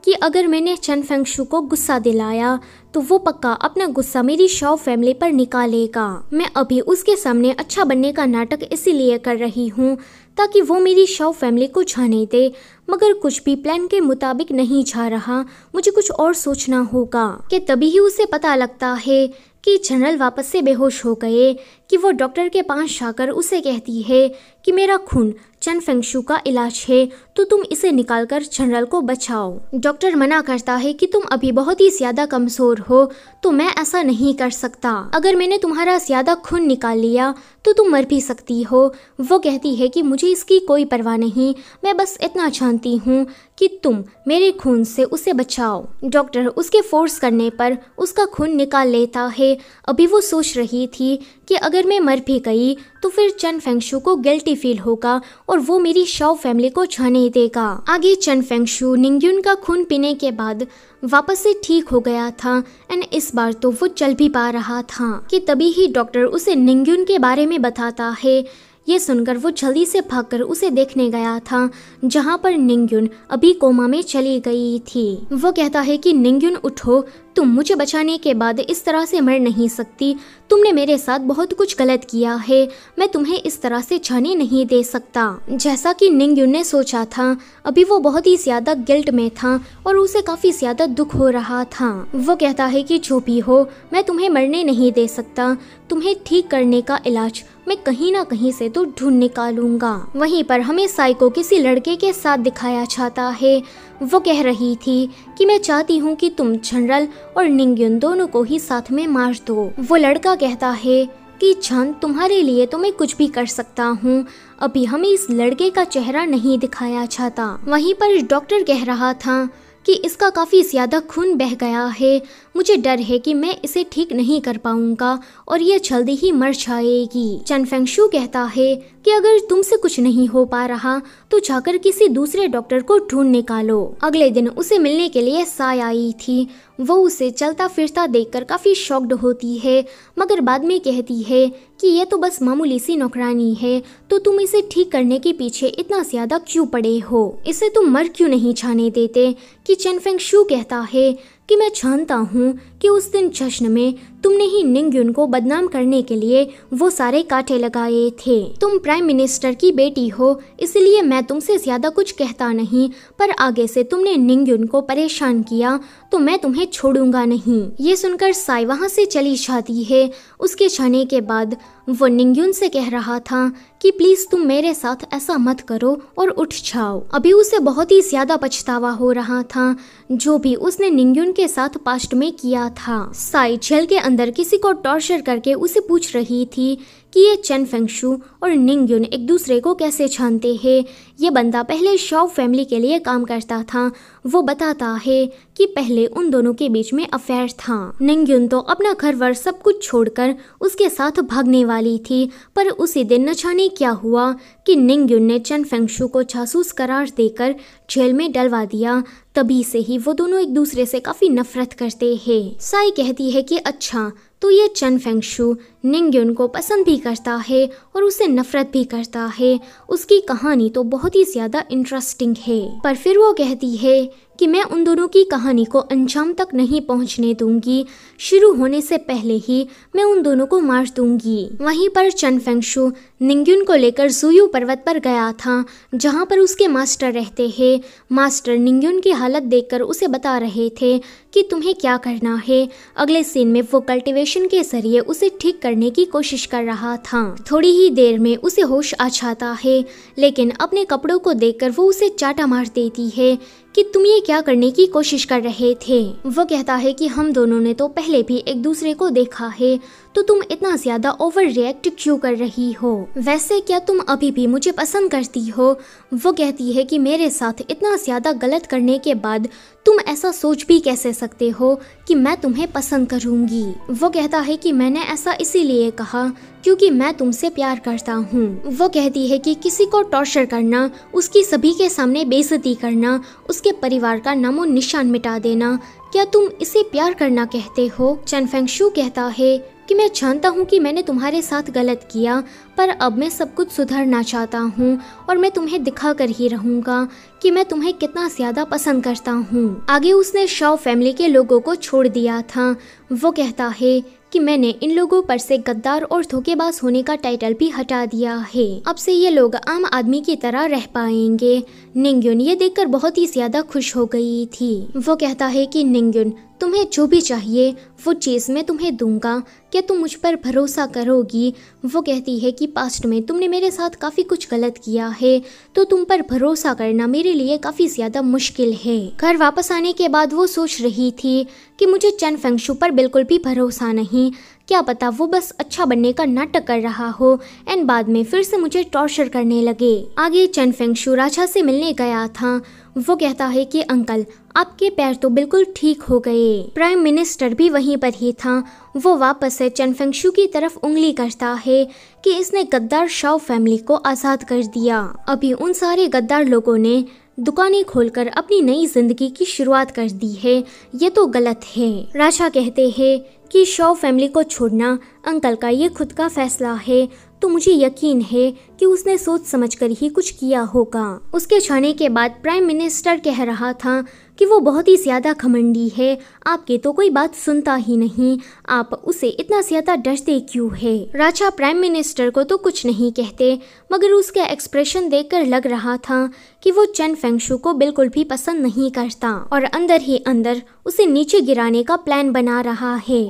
[SPEAKER 1] कि अगर मैंने चन फेंगशु को गुस्सा दिलाया तो वो पक्का अपना गुस्सा मेरी शाओ फैमिली पर निकालेगा। मैं अभी उसके सामने अच्छा बनने का नाटक इसीलिए कर रही हूँ ताकि वो मेरी शाओ फैमिली को जाने दे, मगर कुछ भी प्लान के मुताबिक नहीं जा रहा। मुझे कुछ और सोचना होगा। कि तभी ही उसे पता लगता है कि जनरल वापस से बेहोश हो गए। कि वो डॉक्टर के पास जाकर उसे कहती है कि मेरा खून चन फेंगशु का इलाज है तो तुम इसे निकालकर जनरल को बचाओ। डॉक्टर मना करता है कि तुम अभी बहुत ही ज्यादा कमजोर हो तो मैं ऐसा नहीं कर सकता। अगर मैंने तुम्हारा ज्यादा खून निकाल लिया तो तुम मर भी सकती हो। वो कहती है कि मुझे इसकी कोई परवाह नहीं, मैं बस इतना जानती हूँ कि तुम मेरे खून से उसे बचाओ। डॉक्टर उसके फोर्स करने पर उसका खून निकाल लेता है। अभी वो सोच रही थी कि अगर मैं मर भी गई तो फिर चन फेंगशु को गिल्टी फील होगा और वो मेरी शाओ फैमिली को जाने देगा। आगे चन फेंगशु निंगयुन का खून पीने के बाद वापस से ठीक हो गया था एंड इस बार तो वो चल भी पा रहा था। कि तभी ही डॉक्टर उसे निंगयुन के बारे में बताता है। ये सुनकर वो जल्दी से भागकर उसे देखने गया था जहाँ पर निंगयुन अभी कोमा में चली गई थी। वो कहता है कि निंगयुन उठो, तुम मुझे बचाने के बाद इस तरह से मर नहीं सकती। तुमने मेरे साथ बहुत कुछ गलत किया है, मैं तुम्हें इस तरह से जाने नहीं दे सकता। जैसा कि निंगयुन ने सोचा था, अभी वो बहुत ही ज्यादा गिल्ट में था और उसे काफी ज्यादा दुख हो रहा था। वो कहता है कि जो भी हो मैं तुम्हें मरने नहीं दे सकता, तुम्हें ठीक करने का इलाज मैं कहीं ना कहीं से तो ढूंढ निकालूंगा। वहीं पर हमें साई को किसी लड़के के साथ दिखाया जाता है। वो कह रही थी कि मैं चाहती हूँ कि तुम जनरल और निंगयुन दोनों को ही साथ में मार दो। वो लड़का कहता है कि जान तुम्हारे लिए तो मैं कुछ भी कर सकता हूँ। अभी हमें इस लड़के का चेहरा नहीं दिखाया जाता। वहीं पर डॉक्टर कह रहा था कि इसका काफी ज्यादा खून बह गया है, मुझे डर है कि मैं इसे ठीक नहीं कर पाऊंगा और ये जल्दी ही मर जाएगी। चन फेंगशु कहता है कि अगर तुमसे कुछ नहीं हो पा रहा तो जाकर किसी दूसरे डॉक्टर को ढूंढ निकालो। अगले दिन उसे मिलने के लिए साय आई थी। वो उसे चलता फिरता देखकर काफी शॉक्ड होती है, मगर बाद में कहती है कि ये तो बस मामूली सी नौकरानी है, तो तुम इसे ठीक करने के पीछे इतना ज्यादा क्यों पड़े हो, इसे तुम मर क्यों नहीं जाने देते। कि चन फेंगशु कहता है कि मैं जानता हूँ कि उस दिन जश्न में तुमने ही निंगयुन को बदनाम करने के लिए वो सारे कांटे लगाए थे। तुम प्राइम मिनिस्टर की बेटी हो, इसलिए मैं तुमसे ज्यादा कुछ कहता नहीं, पर आगे से तुमने निंगयुन को परेशान किया तो मैं तुम्हें छोड़ूंगा नहीं। ये सुनकर साई वहाँ से चली जाती है। उसके जाने के बाद वो निंगयुन से कह रहा था कि प्लीज तुम मेरे साथ ऐसा मत करो और उठ जाओ। अभी उसे बहुत ही ज्यादा पछतावा हो रहा था। जो भी उसने निंगयुन के साथ पास्ट में किया था। साई जेल के अंदर किसी को टॉर्चर करके उसे पूछ रही थी कि ये चेन फेंगशू और निंग युन एक दूसरे को कैसे जानते हैं। ये बंदा पहले शाओ फैमिली के लिए काम करता था। वो बताता है कि पहले उन दोनों के बीच में अफेयर था। निंग युन तो अपना घर वर सब कुछ छोड़कर उसके साथ भागने वाली थी, पर उसी दिन न जाने क्या हुआ कि निंग युन ने चेन फेंगशू को जासूस करार देकर जेल में डलवा दिया। तभी से ही वो दोनों एक दूसरे से काफी नफरत करते हैं। साई कहती है कि अच्छा तो ये चेन फेंगशू निंग युन को पसंद भी करता है और उसे नफरत भी करता है। उसकी कहानी तो बहुत ही ज्यादा इंटरेस्टिंग है, पर फिर वो कहती है कि मैं उन दोनों की कहानी को अंजाम तक नहीं पहुंचने दूंगी। शुरू होने से पहले ही मैं उन दोनों को मार दूंगी। वहीं पर चेन फेंगशू निंग युन को लेकर जुयू पर्वत पर गया था, जहां पर उसके मास्टर रहते हैं। मास्टर निंग युन की हालत देखकर उसे बता रहे थे कि तुम्हें क्या करना है। अगले सीन में वो कल्टीवेशन के जरिए उसे ठीक करने की कोशिश कर रहा था। थोड़ी ही देर में उसे होश आ जाता है, लेकिन अपने कपड़ों को देखकर वो उसे चाटा मार देती है कि तुम ये क्या करने की कोशिश कर रहे थे। वो कहता है कि हम दोनों ने तो पहले भी एक दूसरे को देखा है, तो तुम इतना ज्यादा ओवर रिएक्ट क्यों कर रही हो? वैसे क्या तुम अभी भी मुझे पसंद करती हो? वो कहती है कि मेरे साथ इतना ज्यादा गलत करने के बाद तुम ऐसा सोच भी कैसे सकते हो कि मैं तुम्हें पसंद करूंगी? वो कहता है कि मैंने ऐसा इसीलिए कहा क्योंकि मैं तुमसे प्यार करता हूँ। वो कहती है कि किसी को टॉर्चर करना, उसकी सभी के सामने बेइज्जती करना, उसके परिवार का नामो निशान मिटा देना, क्या तुम इसे प्यार करना कहते हो? चेन फेंगशू कहता है कि मैं जानता हूँ कि मैंने तुम्हारे साथ गलत किया, पर अब मैं सब कुछ सुधारना चाहता हूँ और मैं तुम्हें दिखा कर ही रहूँगा कि मैं तुम्हें कितना ज्यादा पसंद करता हूँ। आगे उसने शाओ फैमिली के लोगों को छोड़ दिया था। वो कहता है कि मैंने इन लोगों पर से गद्दार और धोखेबाज होने का टाइटल भी हटा दिया है। अब से ये लोग आम आदमी की तरह रह पाएंगे। निंग युन ये देखकर बहुत ही ज्यादा खुश हो गई थी। वो कहता है कि निंग युन तुम्हें जो भी चाहिए वो चीज़ मैं तुम्हें दूंगा, क्या तुम मुझ पर भरोसा करोगी? वो कहती है कि पास्ट में तुमने मेरे साथ काफ़ी कुछ गलत किया है, तो तुम पर भरोसा करना मेरे लिए काफ़ी ज़्यादा मुश्किल है। घर वापस आने के बाद वो सोच रही थी कि मुझे चेन फेंगशू पर बिल्कुल भी भरोसा नहीं, क्या पता वो बस अच्छा बनने का नाटक कर रहा हो एंड बाद में फिर से मुझे टॉर्चर करने लगे। आगे चेन फेंगशू राजा से मिलने गया था। वो कहता है कि अंकल आपके पैर तो बिल्कुल ठीक हो गए। प्राइम मिनिस्टर भी वहीं पर ही था। वो वापस से चेन फेंगशू की तरफ उंगली करता है कि इसने गद्दार शाओ फैमिली को आज़ाद कर दिया। अभी उन सारे गद्दार लोगों ने दुकानें खोलकर अपनी नई जिंदगी की शुरुआत कर दी है, ये तो गलत है। राजा कहते हैं कि शाओ फैमिली को छोड़ना अंकल का ये खुद का फैसला है, तो मुझे यकीन है कि उसने सोच समझकर ही कुछ किया होगा। उसके जाने के बाद प्राइम मिनिस्टर कह रहा था कि वो बहुत ही ज्यादा घमंडी है, आपकी तो कोई बात सुनता ही नहीं, आप उसे इतना ज्यादा डरते क्यों है? राजा प्राइम मिनिस्टर को तो कुछ नहीं कहते, मगर उसका एक्सप्रेशन देखकर लग रहा था कि वो चेन फेंगशू को बिल्कुल भी पसंद नहीं करता और अंदर ही अंदर उसे नीचे गिराने का प्लान बना रहा है।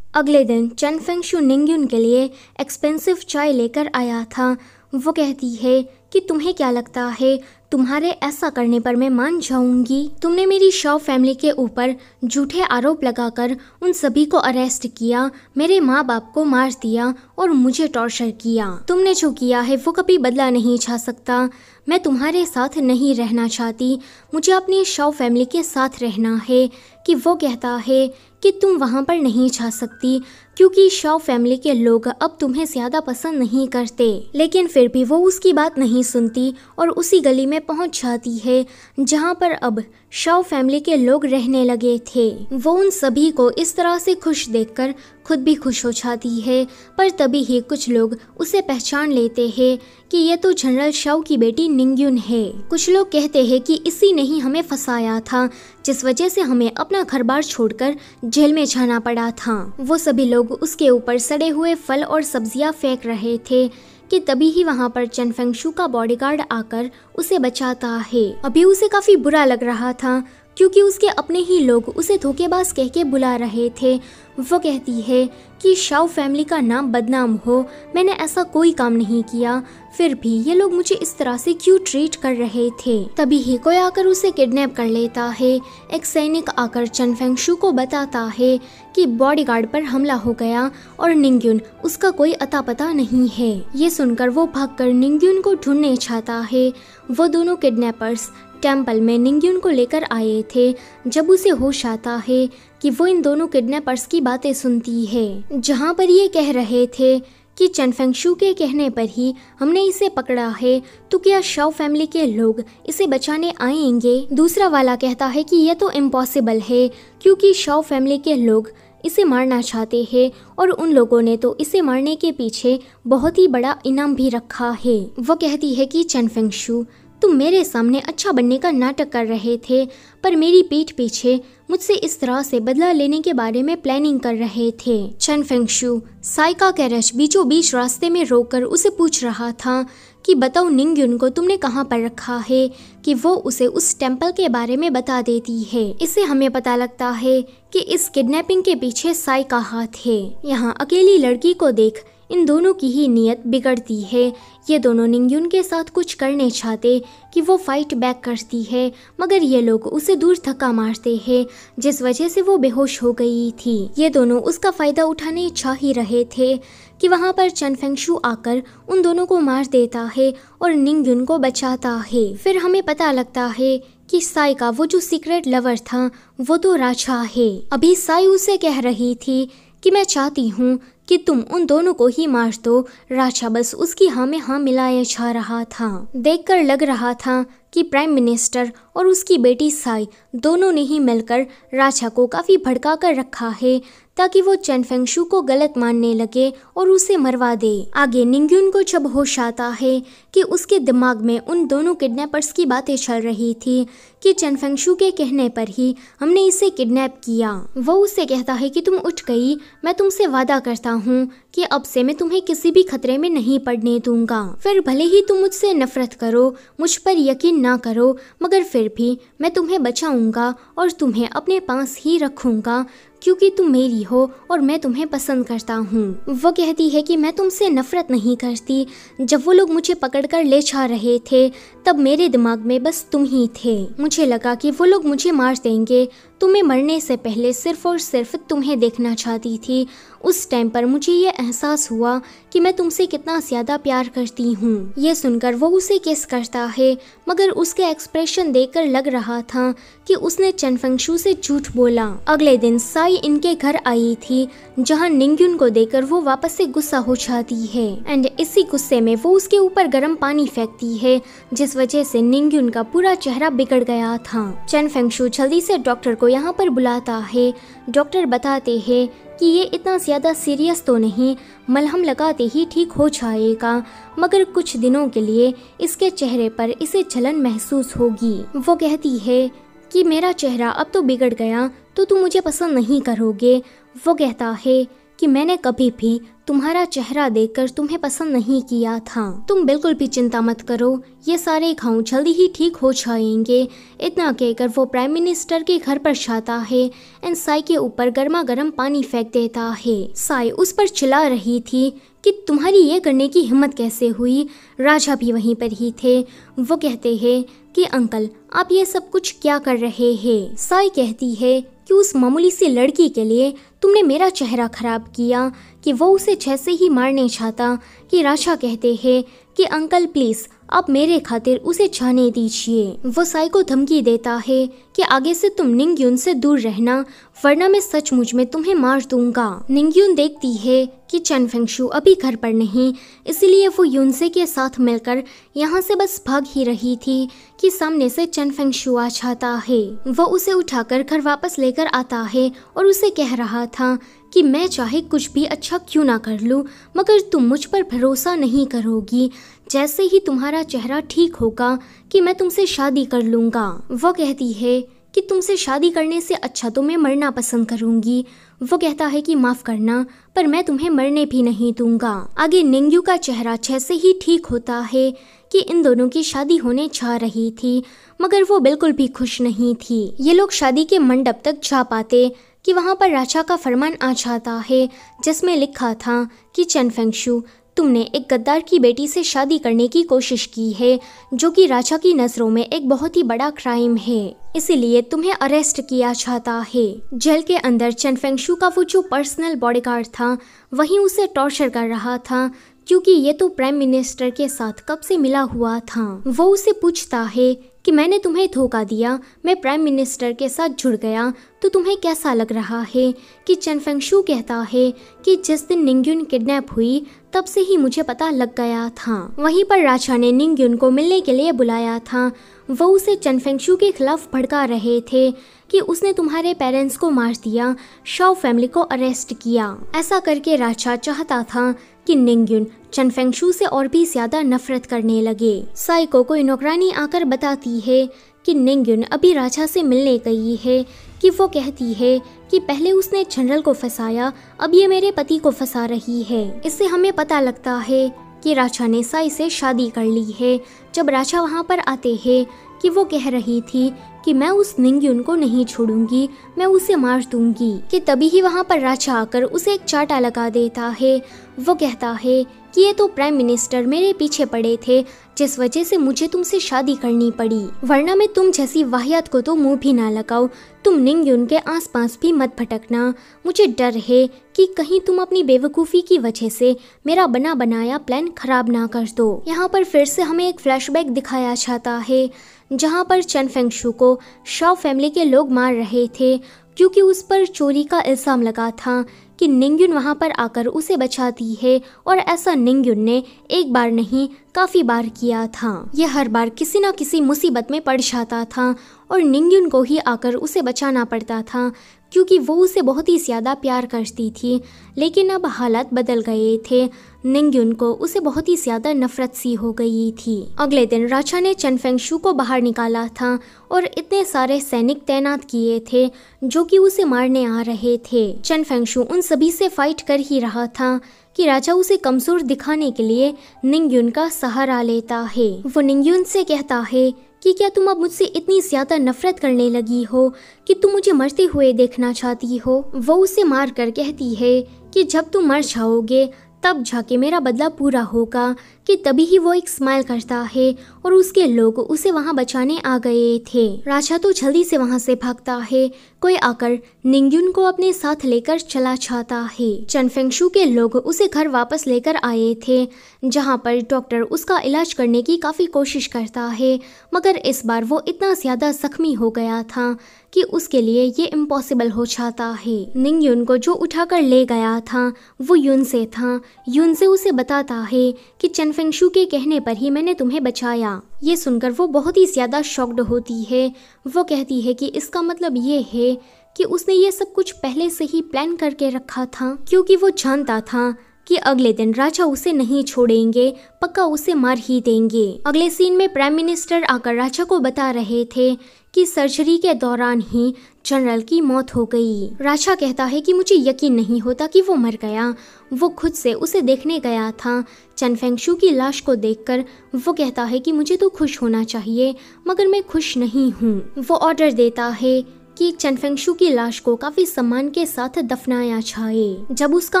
[SPEAKER 1] अगले दिन चेन फेंगशू निंग युन के लिए एक्सपेंसिव चाय लेकर आया था। वो कहती है कि तुम्हें क्या लगता है, तुम्हारे ऐसा करने पर मैं मान जाऊंगी? तुमने मेरी शाओ फैमिली के ऊपर झूठे आरोप लगाकर उन सभी को अरेस्ट किया, मेरे माँ बाप को मार दिया और मुझे टॉर्चर किया। तुमने जो किया है वो कभी बदला नहीं जा सकता। मैं तुम्हारे साथ नहीं रहना चाहती, मुझे अपनी शाओ फैमिली के साथ रहना है। कि वो कहता है कि तुम वहाँ पर नहीं जा सकती क्योंकि शाओ फैमिली के लोग अब तुम्हें ज़्यादा पसंद नहीं करते। लेकिन फिर भी वो उसकी बात नहीं सुनती और उसी गली में पहुँच जाती है जहाँ पर अब शाओ फैमिली के लोग रहने लगे थे। वो उन सभी को इस तरह से खुश देखकर खुद भी खुश हो जाती है, पर तभी ही कुछ लोग उसे पहचान लेते हैं कि ये तो जनरल शाओ की बेटी निंग युन है। कुछ लोग कहते हैं कि इसी ने ही हमें फंसाया था, जिस वजह से हमें अपना घर बार छोड़कर जेल में जाना पड़ा था। वो सभी लोग उसके ऊपर सड़े हुए फल और सब्जियां फेंक रहे थे कि तभी ही वहाँ पर चेन फेंगशू का बॉडीगार्ड आकर उसे बचाता है। अभी उसे काफी बुरा लग रहा था, क्योंकि उसके अपने ही लोग उसे धोखेबाज कह के बुला रहे थे। वो कहती है कि शाओ फैमिली का नाम बदनाम हो, मैंने ऐसा कोई काम नहीं किया, फिर भी ये लोग मुझे इस तरह से क्यों ट्रीट कर रहे थे। तभी ही कोई आकर उसे किडनैप कर लेता है। एक सैनिक आकर चन फेंगशू को बताता है कि बॉडीगार्ड पर हमला हो गया और निंगयुन उसका कोई अता पता नहीं है। ये सुनकर वो भागकर निंगयुन को ढूंढने चाहता है। वो दोनों किडनैपर्स टेम्पल में निंगयुन को लेकर आए थे। जब उसे होश आता है कि वो इन दोनों किडनैपर्स की बातें सुनती है, जहाँ पर ये कह रहे थे कि चन फेंगशू के कहने पर ही हमने इसे पकड़ा है, तो क्या शाओ फैमिली के लोग इसे बचाने आएंगे। दूसरा वाला कहता है कि यह तो इम्पॉसिबल है, क्योंकि शाओ फैमिली के लोग इसे मारना चाहते हैं और उन लोगों ने तो इसे मारने के पीछे बहुत ही बड़ा इनाम भी रखा है। वो कहती है कि चन फेंगशू, तुम मेरे सामने अच्छा बनने का नाटक कर रहे थे, पर मेरी पीठ पीछे मुझसे इस तरह से बदला लेने के बारे में प्लानिंग कर रहे थे। चन फेंगशू साई का कैरेज बीचों बीच रास्ते में रोककर उसे पूछ रहा था कि बताओ निंगयुन को तुमने कहाँ पर रखा है, कि वो उसे उस टेम्पल के बारे में बता देती है। इससे हमें पता लगता है कि इस किडनैपिंग के पीछे साई का हाथ है। यहाँ अकेली लड़की को देख इन दोनों की ही नीयत बिगड़ती है। ये दोनों निंगयुन के साथ कुछ करने चाहते कि वो फाइट बैक करती है, मगर ये लोग उसे दूर धक्का मारते हैं, जिस वजह से वो बेहोश हो गई थी। ये दोनों उसका फायदा उठाने चाह ही रहे थे कि वहाँ पर चन फेंगशू आकर उन दोनों को मार देता है और निंगयुन को बचाता है। फिर हमें पता लगता है कि साई का वो जो सीक्रेट लवर था वो तो राछा है। अभी साई उसे कह रही थी कि मैं चाहती हूँ कि तुम उन दोनों को ही मार दो। राछा बस उसकी हाँ में हाँ मिलाया जा रहा था। देखकर लग रहा था कि प्राइम मिनिस्टर और उसकी बेटी साई दोनों ने ही मिलकर राछा को काफी भड़का कर रखा है, ताकि वो चन फेंगशू को गलत मानने लगे और उसे मरवा दे। आगे निंगयुन को जब होश आता है कि उसके दिमाग में उन दोनों किडनैपर्स की बातें चल रही थी कि चन फेंगशू के कहने पर ही हमने इसे किडनैप किया। वो उसे कहता है कि तुम उठ गई, मैं तुमसे वादा करता हूँ कि अब से मैं तुम्हें किसी भी खतरे में नहीं पड़ने दूंगा। फिर भले ही तुम मुझसे नफरत करो, मुझ पर यकीन ना करो, मगर फिर भी मैं तुम्हें बचाऊंगा और तुम्हें अपने पास ही रखूंगा, क्योंकि तुम मेरी हो और मैं तुम्हें पसंद करता हूँ। वो कहती है कि मैं तुमसे नफरत नहीं करती। जब वो लोग मुझे पकड़कर ले जा रहे थे तब मेरे दिमाग में बस तुम ही थे। मुझे लगा कि वो लोग मुझे मार देंगे, तो मैं मरने से पहले सिर्फ और सिर्फ तुम्हें देखना चाहती थी। उस टाइम पर मुझे ये एहसास हुआ कि मैं तुमसे कितना ज्यादा प्यार करती हूँ। ये सुनकर वो उसे किस करता है, मगर उसके एक्सप्रेशन देखकर लग रहा था कि उसने चन फेंगशू से झूठ बोला। अगले दिन साई इनके घर आई थी, जहाँ निंगयुन को देखकर वो वापस से गुस्सा हो जाती है एंड इसी गुस्से में वो उसके ऊपर गर्म पानी फेंकती है, जिस वजह से निंगयुन का पूरा चेहरा बिगड़ गया था। चन फेंगशू जल्दी से डॉक्टर को यहाँ पर बुलाता है। डॉक्टर बताते हैं कि ये इतना ज्यादा सीरियस तो नहीं, मलहम लगाते ही ठीक हो जाएगा, मगर कुछ दिनों के लिए इसके चेहरे पर इसे जलन महसूस होगी। वो कहती है कि मेरा चेहरा अब तो बिगड़ गया तो तुम मुझे पसंद नहीं करोगे। वो कहता है कि मैंने कभी भी तुम्हारा चेहरा देखकर तुम्हें पसंद नहीं किया था। तुम बिल्कुल भी चिंता मत करो, ये सारे घाव जल्दी ही ठीक हो जाएंगे। इतना कहकर वो प्राइम मिनिस्टर के घर पर जाता है एंड साई के ऊपर गर्मा गर्म पानी फेंक देता है। साई उस पर चिल्ला रही थी कि तुम्हारी ये करने की हिम्मत कैसे हुई। राजा भी वहीं पर ही थे। वो कहते हैं कि अंकल आप ये सब कुछ क्या कर रहे हैं। साई कहती है कि उस मामूली सी लड़की के लिए तुमने मेरा चेहरा खराब किया, कि वो उसे जैसे ही मारने चाहता कि राजा कहते हैं कि अंकल प्लीज आप मेरे खातिर उसे जाने दीजिए। वो साई को धमकी देता है कि आगे से तुम निंगयुन से दूर रहना, वरना मैं सचमुच में तुम्हें मार दूंगा। निंगयुन देखती है कि चन फेंगशू अभी घर पर नहीं, इसलिए वो युनसे के साथ मिलकर यहाँ से बस भाग ही रही थी कि सामने से चन फेंगशू आ जाता है। वो उसे उठाकर घर वापस लेकर आता है और उसे कह रहा था कि मैं चाहे कुछ भी अच्छा क्यों ना कर लूं, मगर तुम मुझ पर भरोसा नहीं करोगी। जैसे ही तुम्हारा चेहरा ठीक होगा कि मैं तुमसे शादी कर लूंगा। वो कहती है कि तुमसे शादी करने से अच्छा तो मैं मरना पसंद करूंगी। वो कहता है कि माफ करना, पर मैं तुम्हें मरने भी नहीं दूंगा। आगे निंगयू का चेहरा जैसे ही ठीक होता है कि इन दोनों की शादी होने जा रही थी, मगर वो बिल्कुल भी खुश नहीं थी। ये लोग शादी के मंडप तक जा पाते कि वहाँ पर राजा का फरमान आ जाता है, जिसमें लिखा था कि चन फेंगशु, तुमने एक गद्दार की बेटी से शादी करने की कोशिश की है, जो कि राजा की नज़रों में एक बहुत ही बड़ा क्राइम है, इसीलिए तुम्हें अरेस्ट किया जाता है। जेल के अंदर चन फेंगशु का वो जो पर्सनल बॉडीगार्ड था वही उसे टॉर्चर कर रहा था, क्योंकि ये तो प्राइम मिनिस्टर के साथ कब से मिला हुआ था। वो उसे पूछता है कि मैंने तुम्हें धोखा दिया, मैं प्राइम मिनिस्टर के साथ जुड़ गया, तो तुम्हें कैसा लग रहा है? कि चन फेंगशु कहता है कि जिस दिन निंगयुन किडनैप हुई तब से ही मुझे पता लग गया था। वहीं पर राजा ने निंगयुन को मिलने के लिए बुलाया था। वो उसे चन फेंगशु के खिलाफ भड़का रहे थे कि उसने तुम्हारे पेरेंट्स को मार दिया, शाओ फैमिली को अरेस्ट किया। ऐसा करके राजा चाहता था कि निंगयुन चन फेंगशु से और भी ज्यादा नफरत करने लगे। साइको को नौकरानी आकर बताती है कि निंगयुन अभी राजा से मिलने गई है, कि वो कहती है कि पहले उसने जनरल को फंसाया, अब ये मेरे पति को फंसा रही है। इससे हमें पता लगता है कि राजा ने साई से शादी कर ली है। जब राजा वहाँ पर आते हैं कि वो कह रही थी कि मैं उस निंगयुन को नहीं छोड़ूंगी, मैं उसे मार दूंगी, कि तभी ही वहाँ पर राजा आकर उसे एक चाटा लगा देता है। वो कहता है कि ये तो प्राइम मिनिस्टर मेरे पीछे पड़े थे, जिस वजह से मुझे तुमसे शादी करनी पड़ी, वरना मैं तुम जैसी वाहियात को तो मुंह भी ना लगाऊं। तुम निंगयुन के आसपास भी मत भटकना, मुझे डर है कि कहीं तुम अपनी बेवकूफ़ी की वजह से मेरा बना बनाया प्लान खराब ना कर दो। यहाँ पर फिर से हमें एक फ्लैशबैक दिखाया जाता है, जहाँ पर चन फेंगशु को शाओ फैमिली के लोग मार रहे थे, क्योंकि उस पर चोरी का इल्ज़ाम लगा था कि निंगयुन वहाँ पर आकर उसे बचाती है, और ऐसा निंगयुन ने एक बार नहीं काफ़ी बार किया था। यह हर बार किसी न किसी मुसीबत में पड़ जाता था और निंगयुन को ही आकर उसे बचाना पड़ता था, क्योंकि वो उसे बहुत ही ज़्यादा प्यार करती थी। लेकिन अब हालात बदल गए थे, निंगयुन को उसे बहुत ही ज़्यादा नफरत सी हो गई थी। अगले दिन राजा ने चन फेंगशु को बाहर निकाला था और इतने सारे सैनिक तैनात किए थे जो कि उसे मारने आ रहे थे। चन फेंगशु उन सभी से फाइट कर ही रहा था कि राजा उसे कमजोर दिखाने के लिए निंगयुन का सहारा लेता है। वो निंगयुन से कहता है कि क्या तुम अब मुझसे इतनी ज्यादा नफरत करने लगी हो कि तुम मुझे मरते हुए देखना चाहती हो? वो उसे मार कर कहती है कि जब तुम मर जाओगे तब जाके मेरा बदला पूरा होगा, कि तभी ही वो एक स्माइल करता है और उसके लोग उसे वहाँ बचाने आ गए थे। राजा तो जल्दी से वहाँ से भागता है, कोई आकर निंगयुन को अपने साथ लेकर चला जाता है। चन फेंगशु के लोग उसे घर वापस लेकर आए थे, जहाँ पर डॉक्टर उसका इलाज करने की काफ़ी कोशिश करता है, मगर इस बार वो इतना ज़्यादा जख्मी हो गया था कि उसके लिए ये इम्पॉसिबल हो जाता है। निंगयुन को जो उठाकर ले गया था वो युनसे था। युनसे उसे बताता है कि चन फेंगशु के कहने पर ही मैंने तुम्हें बचाया। ये सुनकर वो बहुत ही ज़्यादा शॉक्ड होती है। वो कहती है कि इसका मतलब ये है कि उसने ये सब कुछ पहले से ही प्लान करके रखा था, क्योंकि वो जानता था कि अगले दिन राजा उसे नहीं छोड़ेंगे, पक्का उसे मार ही देंगे। अगले सीन में प्राइम मिनिस्टर आकर राजा को बता रहे थे कि सर्जरी के दौरान ही जनरल की मौत हो गई। राजा कहता है कि मुझे यकीन नहीं होता कि वो मर गया, वो खुद से उसे देखने गया था। चन फेंगशु की लाश को देखकर वो कहता है कि मुझे तो खुश होना चाहिए, मगर मैं खुश नहीं हूँ। वो ऑर्डर देता है कि चन फेंगशु की लाश को काफी सम्मान के साथ दफनाया जाए। जब उसका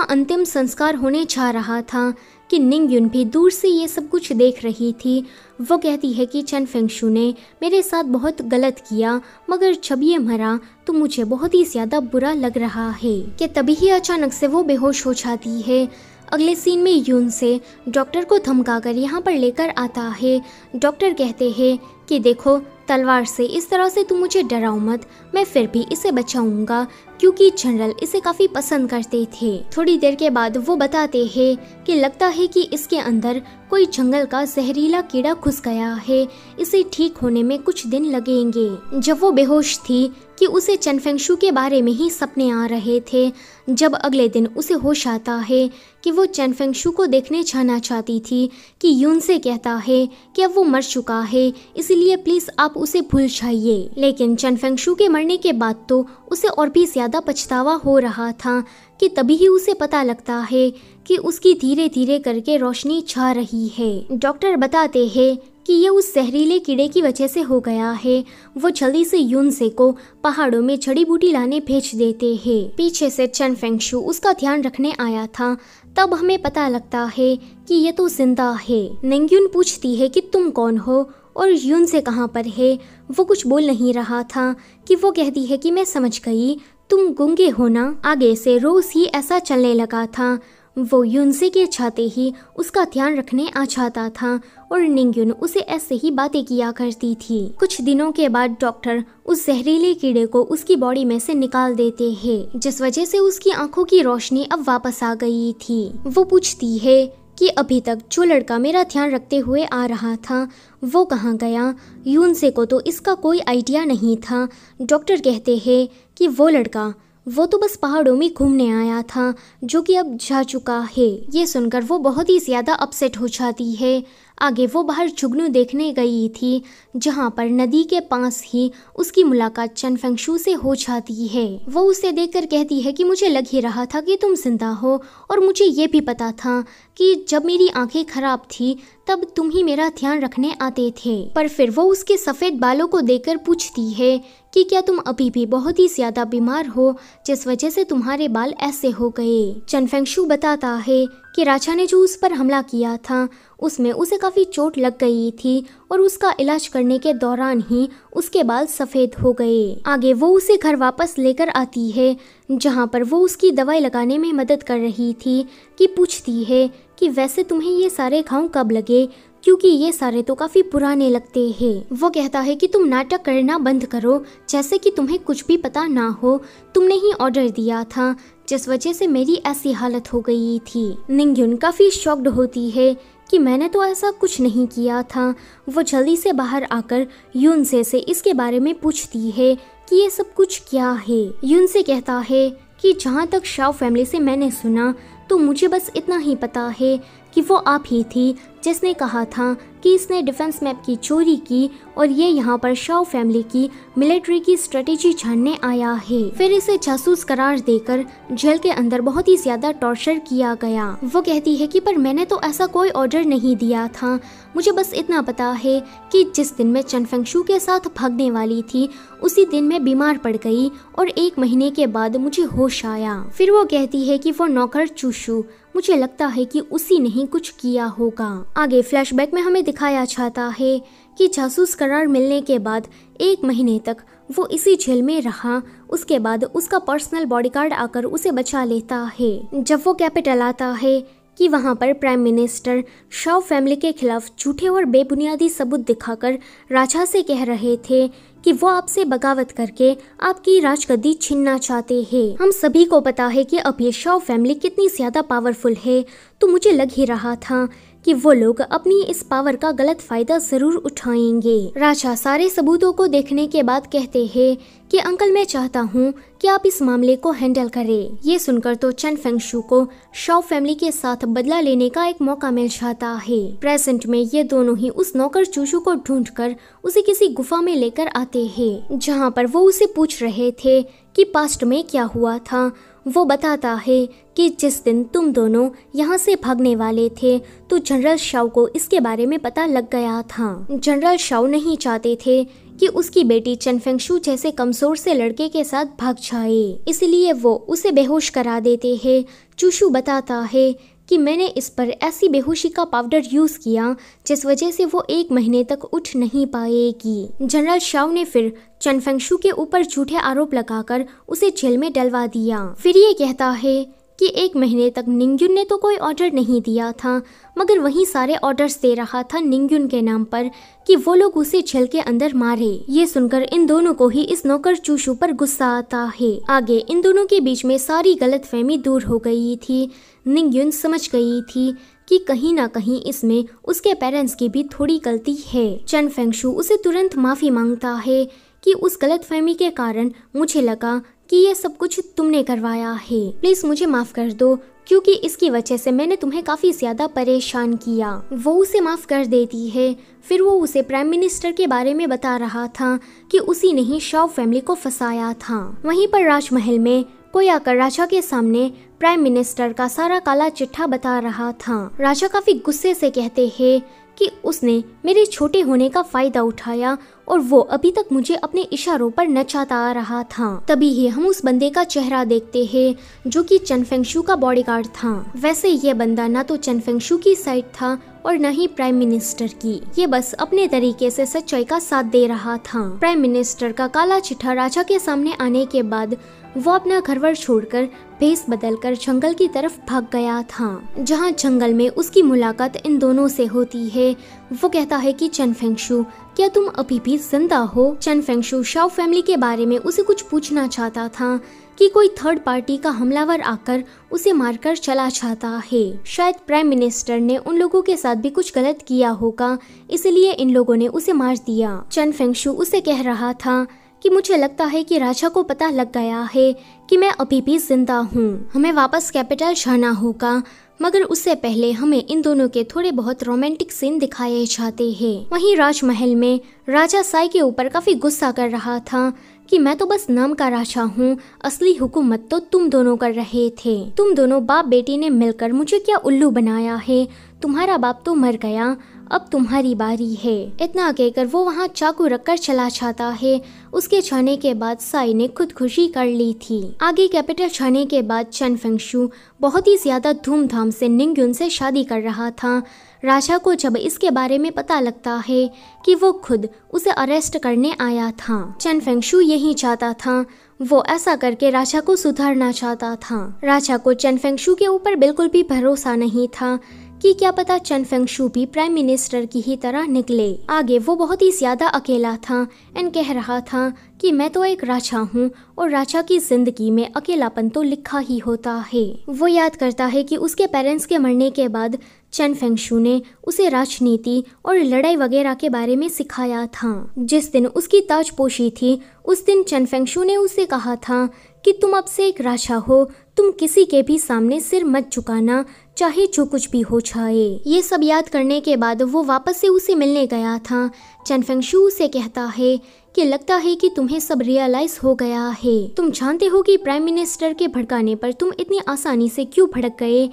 [SPEAKER 1] अंतिम संस्कार होने जा रहा था कि निंगयुन भी दूर से ये सब कुछ देख रही थी। वो कहती है कि चन फेंगशु ने मेरे साथ बहुत गलत किया, मगर जब ये मरा तो मुझे बहुत ही ज्यादा बुरा लग रहा है। कि तभी ही अचानक से वो बेहोश हो जाती है। अगले सीन में यून से डॉक्टर को धमकाकर यहाँ पर लेकर आता है। डॉक्टर कहते हैं कि देखो, तलवार से इस तरह से तुम मुझे डराओ मत, मैं फिर भी इसे बचाऊंगा, क्योंकि जनरल इसे काफ़ी पसंद करते थे। थोड़ी देर के बाद वो बताते हैं कि लगता है कि इसके अंदर कोई जंगल का जहरीला कीड़ा घुस गया है, इसे ठीक होने में कुछ दिन लगेंगे। जब वो बेहोश थी कि उसे चन फेंगशु के बारे में ही सपने आ रहे थे। जब अगले दिन उसे होश आता है कि वो चन फेंगशु को देखने जाना चाहती थी कि यून से कहता है कि अब वो मर चुका है, इसलिए इसलिए प्लीज आप उसे भूल जाइए। लेकिन चन फेंगशू के मरने के बाद तो उसे और भी ज्यादा पछतावा हो रहा था कि तभी ही उसे पता लगता है कि उसकी धीरे धीरे करके रोशनी छा रही है। डॉक्टर बताते हैं कि ये उस जहरीले कीड़े की वजह से हो गया है। वो जल्दी से यूनसे को पहाड़ों में जड़ी बूटी लाने भेज देते हैं। पीछे से चन फेंगशू उसका ध्यान रखने आया था। तब हमें पता लगता है कि ये तो जिंदा है। निंगयुन पूछती है कि तुम कौन हो और यूनसे कहाँ पर है। वो कुछ बोल नहीं रहा था कि वो कहती है कि मैं समझ गई, तुम गूंगे हो ना। आगे से रोज ही ऐसा चलने लगा था। वो यूनसे के चाहते ही उसका ध्यान रखने आ जाता था और निंगयुन उसे ऐसे ही बातें किया करती थी। कुछ दिनों के बाद डॉक्टर उस जहरीले कीड़े को उसकी बॉडी में से निकाल देते हैं, जिस वजह से उसकी आंखों की रोशनी अब वापस आ गई थी। वो पूछती है कि अभी तक जो लड़का मेरा ध्यान रखते हुए आ रहा था वो कहाँ गया। यूनसे को तो इसका कोई आइडिया नहीं था। डॉक्टर कहते हैं कि वो लड़का वो तो बस पहाड़ों में घूमने आया था, जो कि अब जा चुका है। ये सुनकर वो बहुत ही ज्यादा अपसेट हो जाती है। आगे वो बाहर जुगनू देखने गई थी, जहाँ पर नदी के पास ही उसकी मुलाकात चन फेंगशू से हो जाती है। वो उसे देखकर कहती है कि मुझे लग ही रहा था कि तुम जिंदा हो, और मुझे ये भी पता था कि जब मेरी आंखें खराब थी तब तुम ही मेरा ध्यान रखने आते थे। पर फिर वो उसके सफेद बालों को देखकर पूछती है कि क्या तुम अभी भी बहुत ही ज्यादा बीमार हो, जिस वजह से तुम्हारे बाल ऐसे हो गए। चन फेंगशू बताता है कि राजा ने जो उस पर हमला किया था उसमें उसे काफी चोट लग गई थी और उसका इलाज करने के दौरान ही उसके बाल सफेद हो गए। आगे वो उसे घर वापस लेकर आती है, जहाँ पर वो उसकी दवाई लगाने में मदद कर रही थी। कि पूछती है कि वैसे तुम्हें ये सारे घाव कब लगे, क्योंकि ये सारे तो काफी पुराने लगते हैं। वो कहता है कि तुम नाटक करना बंद करो, जैसे कि तुम्हें कुछ भी पता ना हो। तुमने ही ऑर्डर दिया था, जिस वजह से मेरी ऐसी हालत हो गई थी। निंगयुन काफी शॉक्ड होती है कि मैंने तो ऐसा कुछ नहीं किया था। वो जल्दी से बाहर आकर यूनसे से इसके बारे में पूछती है कि ये सब कुछ क्या है। यूनसे कहता है कि जहाँ तक शाओ फैमिली से मैंने सुना तो मुझे बस इतना ही पता है कि वो आप ही थी जिसने कहा था कि इसने डिफेंस मैप की चोरी की और ये यहाँ पर शाओ फैमिली की मिलिट्री की स्ट्रेटेजी जानने आया है। फिर इसे जासूस करार देकर जेल के अंदर बहुत ही ज्यादा टॉर्चर किया गया। वो कहती है कि पर मैंने तो ऐसा कोई ऑर्डर नहीं दिया था। मुझे बस इतना पता है कि जिस दिन मैं चन फेंगशू के साथ भागने वाली थी उसी दिन मैं बीमार पड़ गई और 1 महीने के बाद मुझे होश आया। फिर वो कहती है कि वो नौकर चूशू, मुझे लगता है कि उसी ने ही कुछ किया होगा। आगे फ्लैशबैक में हमें दिखाया जाता है कि जासूस करार मिलने के बाद 1 महीने तक वो इसी जेल में रहा। उसके बाद उसका पर्सनल बॉडीगार्ड आकर उसे बचा लेता है। जब वो कैपिटल आता है कि वहाँ पर प्राइम मिनिस्टर शाओ फैमिली के खिलाफ झूठे और बेबुनियादी सबूत दिखाकर राजा से कह रहे थे कि वो आपसे बगावत करके आपकी राजगद्दी छीनना चाहते हैं। हम सभी को पता है कि अब ये शाओ फैमिली कितनी ज्यादा पावरफुल है, तो मुझे लग ही रहा था कि वो लोग अपनी इस पावर का गलत फायदा जरूर उठाएंगे। राजा सारे सबूतों को देखने के बाद कहते हैं कि अंकल मैं चाहता हूँ कि आप इस मामले को हैंडल करें। ये सुनकर तो चन फेंगशू को शाओ फैमिली के साथ बदला लेने का एक मौका मिल जाता है। प्रेजेंट में ये दोनों ही उस नौकर चूचू को ढूंढकर उसे किसी गुफा में लेकर आते हैं, जहाँ पर वो उसे पूछ रहे थे कि पास्ट में क्या हुआ था। वो बताता है कि जिस दिन तुम दोनों यहाँ से भागने वाले थे तो जनरल शाओ को इसके बारे में पता लग गया था। जनरल शाओ नहीं चाहते थे कि उसकी बेटी चन फेंगशू जैसे कमजोर से लड़के के साथ भाग जाए, इसलिए वो उसे बेहोश करा देते हैं। चूशू बताता है कि मैंने इस पर ऐसी बेहोशी का पाउडर यूज किया जिस वजह से वो 1 महीने तक उठ नहीं पाएगी। जनरल शाओ ने फिर चन फेंगशू के ऊपर झूठे आरोप लगाकर उसे जेल में डलवा दिया। फिर ये कहता है कि 1 महीने तक निंगयुन ने तो कोई ऑर्डर नहीं दिया था, मगर वही सारे ऑर्डर्स दे रहा था निंगयुन के नाम पर कि वो लोग उसे जेल के अंदर मारे। ये सुनकर इन दोनों को ही इस नौकर चूशू पर गुस्सा आता है। आगे इन दोनों के बीच में सारी गलतफहमी दूर हो गई थी। निंगयुन समझ गई थी कि कहीं ना कहीं इसमें उसके पेरेंट्स की भी थोड़ी गलती है। चन फेंगशू उसे तुरंत माफी मांगता है कि उस गलतफहमी के कारण मुझे लगा कि ये सब कुछ तुमने करवाया है, प्लीज मुझे माफ कर दो। क्योंकि इसकी वजह से मैंने तुम्हें काफी ज्यादा परेशान किया। वो उसे माफ कर देती है। फिर वो उसे प्राइम मिनिस्टर के बारे में बता रहा था कि उसी ने ही शाओ फैमिली को फंसाया था। वहीं पर राजमहल में कोई आकर राजा के सामने प्राइम मिनिस्टर का सारा काला चिट्ठा बता रहा था। राजा काफी गुस्से से कहते हैं कि उसने मेरे छोटे होने का फायदा उठाया और वो अभी तक मुझे अपने इशारों पर नचाता आ रहा था। तभी ही हम उस बंदे का चेहरा देखते हैं जो कि चन फेंगशू का बॉडीगार्ड था। वैसे ये बंदा ना तो चन फेंगशू की साइड था और न ही प्राइम मिनिस्टर की। ये बस अपने तरीके से सच्चाई का साथ दे रहा था। प्राइम मिनिस्टर का काला चिट्ठा राजा के सामने आने के बाद वो अपना घरवर छोड़कर भेस बदलकर जंगल की तरफ भाग गया था, जहां जंगल में उसकी मुलाकात इन दोनों से होती है। वो कहता है कि चन फेंगशू, क्या तुम अभी भी जिंदा हो? चन फेंगशू शाओ फैमिली के बारे में उसे कुछ पूछना चाहता था कि कोई थर्ड पार्टी का हमलावर आकर उसे मारकर चला जाता है। शायद प्राइम मिनिस्टर ने उन लोगों के साथ भी कुछ गलत किया होगा, इसलिए इन लोगों ने उसे मार दिया। चन फेंगशू उसे कह रहा था कि मुझे लगता है कि राजा को पता लग गया है कि मैं अभी भी जिंदा हूँ। हमें वापस कैपिटल जाना होगा, मगर उससे पहले हमें इन दोनों के थोड़े बहुत रोमांटिक सीन दिखाए जाते हैं। वहीं राजमहल में राजा साई के ऊपर काफी गुस्सा कर रहा था कि मैं तो बस नाम का राजा हूँ, असली हुकूमत तो तुम दोनों कर रहे थे। तुम दोनों बाप बेटी ने मिलकर मुझे क्या उल्लू बनाया है। तुम्हारा बाप तो मर गया, अब तुम्हारी बारी है। इतना कहकर वो वहाँ चाकू रखकर चला जाता है। उसके जाने के बाद साई ने खुदकुशी कर ली थी। आगे कैपिटल जाने के बाद चन फेंगशू बहुत ही ज्यादा धूमधाम से निंगयुन से शादी कर रहा था। राजा को जब इसके बारे में पता लगता है कि वो खुद उसे अरेस्ट करने आया था। चन फेंगशू यही चाहता था। वो ऐसा करके राजा को सुधारना चाहता था। राजा को चन फेंगशू के ऊपर बिल्कुल भी भरोसा नहीं था कि क्या पता चन फेंगशू भी प्राइम मिनिस्टर की ही तरह निकले। आगे वो बहुत ही ज्यादा अकेला था एंड कह रहा था कि मैं तो एक राजा हूँ और राजा की जिंदगी में अकेलापन तो लिखा ही होता है। वो याद करता है कि उसके पेरेंट्स के मरने के बाद चन फेंगशू ने उसे राजनीति और लड़ाई वगैरह के बारे में सिखाया था। जिस दिन उसकी ताजपोशी थी उस दिन चन फेंगशू ने उसे कहा था कि तुम अब से एक राजा हो, तुम किसी के भी सामने सिर मत झुकाना, चाहे जो कुछ भी हो जाए। ये सब याद करने के बाद वो वापस से उसे मिलने गया था। चन फेंगशू उसे कहता है कि लगता है कि तुम्हें सब रियलाइज हो गया है। तुम जानते हो कि प्राइम मिनिस्टर के भड़काने पर तुम इतनी आसानी से क्यों भड़क गए,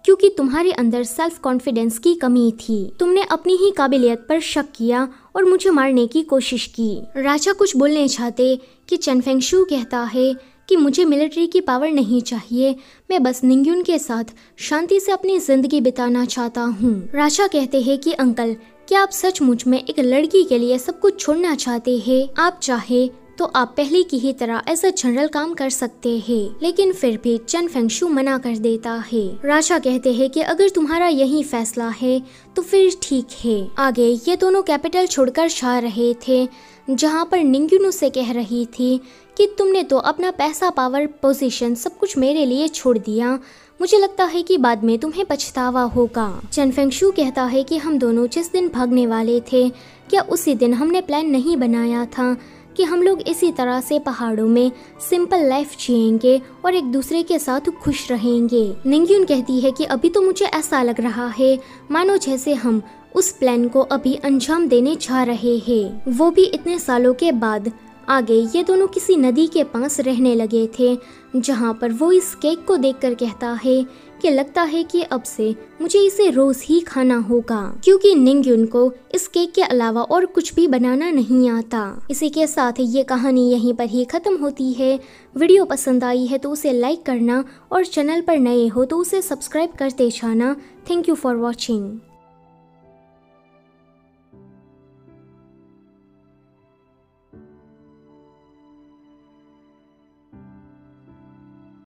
[SPEAKER 1] क्योंकि तुम्हारे अंदर सेल्फ कॉन्फिडेंस की कमी थी। तुमने अपनी ही काबिलियत पर शक किया और मुझे मारने की कोशिश की। राजा कुछ बोलने चाहते कि चन फेंगशू कहता है कि मुझे मिलिट्री की पावर नहीं चाहिए, मैं बस निंगयुन के साथ शांति से अपनी जिंदगी बिताना चाहता हूँ। राजा कहते हैं कि अंकल, क्या आप सचमुच में एक लड़की के लिए सब कुछ छोड़ना चाहते हैं? आप चाहे तो आप पहले की ही तरह ऐसा जनरल काम कर सकते हैं। लेकिन फिर भी चन फेंगशू मना कर देता है। राजा कहते हैं कि अगर तुम्हारा यही फैसला है तो फिर ठीक है। आगे ये दोनों कैपिटल छोड़कर जा रहे थे, जहाँ पर निंगयुन उसे कह रही थी कि तुमने तो अपना पैसा, पावर, पोजीशन सब कुछ मेरे लिए छोड़ दिया, मुझे लगता है कि बाद में तुम्हें पछतावा होगा। चन फेंगशू कहता है कि हम दोनों जिस दिन भागने वाले थे, क्या उसी दिन हमने प्लान नहीं बनाया था कि हम लोग इसी तरह से पहाड़ों में सिंपल लाइफ जिएंगे और एक दूसरे के साथ खुश रहेंगे। निंगयुन कहती है कि अभी तो मुझे ऐसा लग रहा है मानो जैसे हम उस प्लान को अभी अंजाम देने जा रहे हैं, वो भी इतने सालों के बाद। आगे ये दोनों किसी नदी के पास रहने लगे थे, जहाँ पर वो इस केक को देखकर कहता है कि लगता है कि अब से मुझे इसे रोज ही खाना होगा, क्योंकि निंगयुन को इस केक के अलावा और कुछ भी बनाना नहीं आता। इसी के साथ ये कहानी यहीं पर ही खत्म होती है। वीडियो पसंद आई है तो उसे लाइक करना और चैनल पर नए हो तो उसे सब्सक्राइब करते जाना। Thank you for watching.